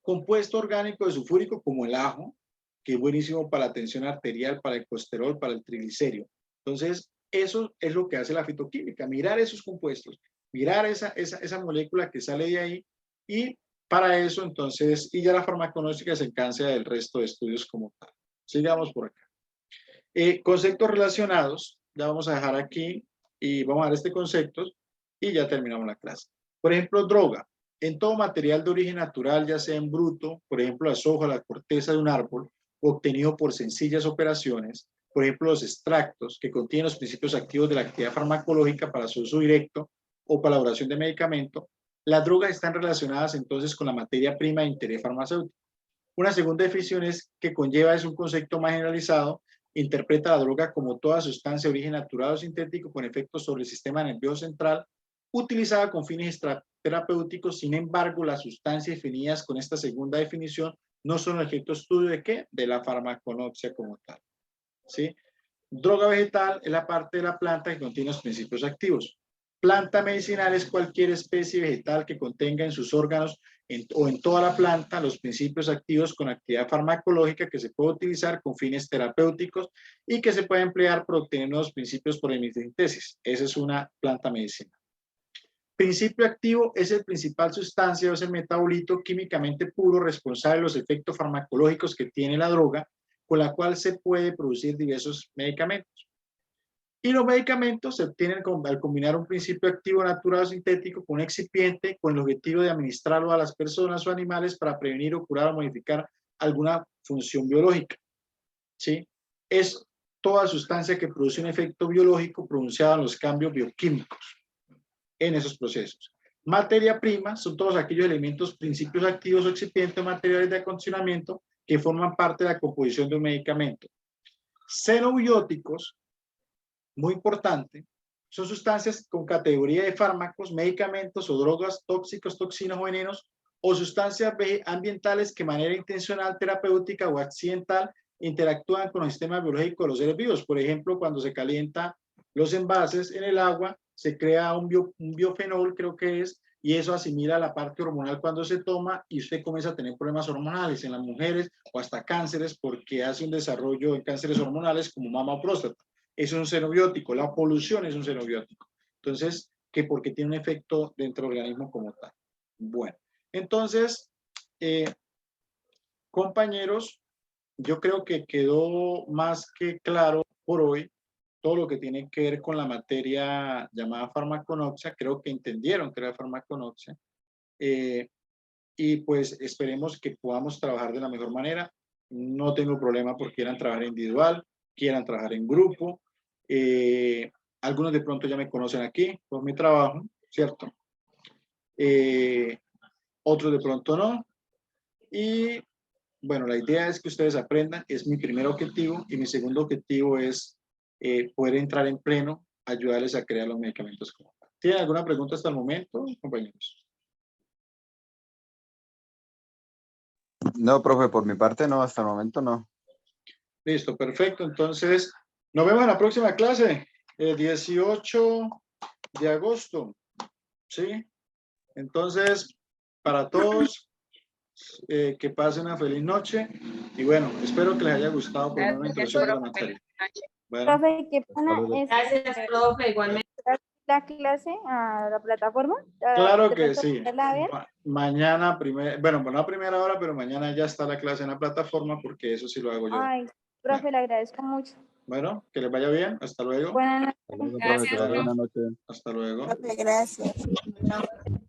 Compuesto orgánico de sulfúrico como el ajo, que es buenísimo para la tensión arterial, para el colesterol, para el triglicérido. Entonces, eso es lo que hace la fitoquímica, mirar esos compuestos, mirar esa molécula que sale de ahí, y para eso entonces, y ya la farmacológica se encarga del resto de estudios como tal. Sigamos por acá. Conceptos relacionados, ya vamos a dejar aquí y vamos a dar este concepto y ya terminamos la clase. Por ejemplo, droga. En todo material de origen natural, ya sea en bruto, por ejemplo, las hojas, la corteza de un árbol, obtenido por sencillas operaciones, por ejemplo, los extractos que contienen los principios activos de la actividad farmacológica para su uso directo o para la elaboración de medicamento, las drogas están relacionadas entonces con la materia prima de interés farmacéutico. Una segunda definición que conlleva es un concepto más generalizado, interpreta la droga como toda sustancia de origen natural o sintético con efectos sobre el sistema nervioso central, utilizada con fines terapéuticos. Sin embargo, las sustancias definidas con esta segunda definición no son el efecto estudio de ¿qué? De la farmaconoxia como tal. ¿Sí? Droga vegetal es la parte de la planta que contiene los principios activos. Planta medicinal es cualquier especie vegetal que contenga en sus órganos o en toda la planta los principios activos con actividad farmacológica que se puede utilizar con fines terapéuticos y que se puede emplear para obtener nuevos principios por hemosíntesis. Esa es una planta medicinal. Principio activo es el principal sustancia o es el metabolito químicamente puro responsable de los efectos farmacológicos que tiene la droga, con la cual se puede producir diversos medicamentos. Y los medicamentos se obtienen al combinar un principio activo natural o sintético con un excipiente con el objetivo de administrarlo a las personas o animales para prevenir o curar o modificar alguna función biológica. ¿Sí? Es toda sustancia que produce un efecto biológico pronunciado en los cambios bioquímicos en esos procesos. Materia prima son todos aquellos elementos, principios activos o excipientes materiales de acondicionamiento que forman parte de la composición de un medicamento. Xenobióticos, muy importante, son sustancias con categoría de fármacos, medicamentos o drogas tóxicos, toxinas o venenos, o sustancias ambientales que de manera intencional, terapéutica o accidental interactúan con los sistemas biológicos de los seres vivos. Por ejemplo, cuando se calientan los envases en el agua, se crea un biofenol, creo que es, y eso asimila la parte hormonal cuando se toma y usted comienza a tener problemas hormonales en las mujeres o hasta cánceres porque hace un desarrollo de cánceres hormonales como mama o próstata. Es un xenobiótico, la polución es un xenobiótico. Entonces, que porque tiene un efecto dentro del organismo como tal. Bueno, entonces, compañeros, yo creo que quedó más que claro por hoy todo lo que tiene que ver con la materia llamada farmaconoxia. Creo que entendieron que era farmaconoxia. Y pues esperemos que podamos trabajar de la mejor manera. No tengo problema por quieran trabajar individual, quieran trabajar en grupo. Algunos de pronto ya me conocen aquí por mi trabajo, ¿cierto? Otros de pronto no. Y bueno, la idea es que ustedes aprendan, es mi primer objetivo, y mi segundo objetivo es poder entrar en pleno, ayudarles a crear los medicamentos. ¿Tienen alguna pregunta hasta el momento, compañeros? No, profe, por mi parte no, hasta el momento no. Listo, perfecto. Entonces, nos vemos en la próxima clase, el 18 de agosto. ¿Sí? Entonces, para todos, que pasen una feliz noche. Y bueno, espero que les haya gustado por una introducción de la materia. Bueno, Profe, qué pena, Gracias, profe, igualmente. la clase a la plataforma. claro ¿De que pronto sí. poderla ver? Mañana, bueno, no a primera hora, pero mañana ya está la clase en la plataforma porque eso sí lo hago yo. Ay, profe, le agradezco mucho. Bueno, que les vaya bien. Hasta luego. Buenas noches. Hasta luego, profe, que Gracias, pase buena noche. Hasta luego. Profe, gracias.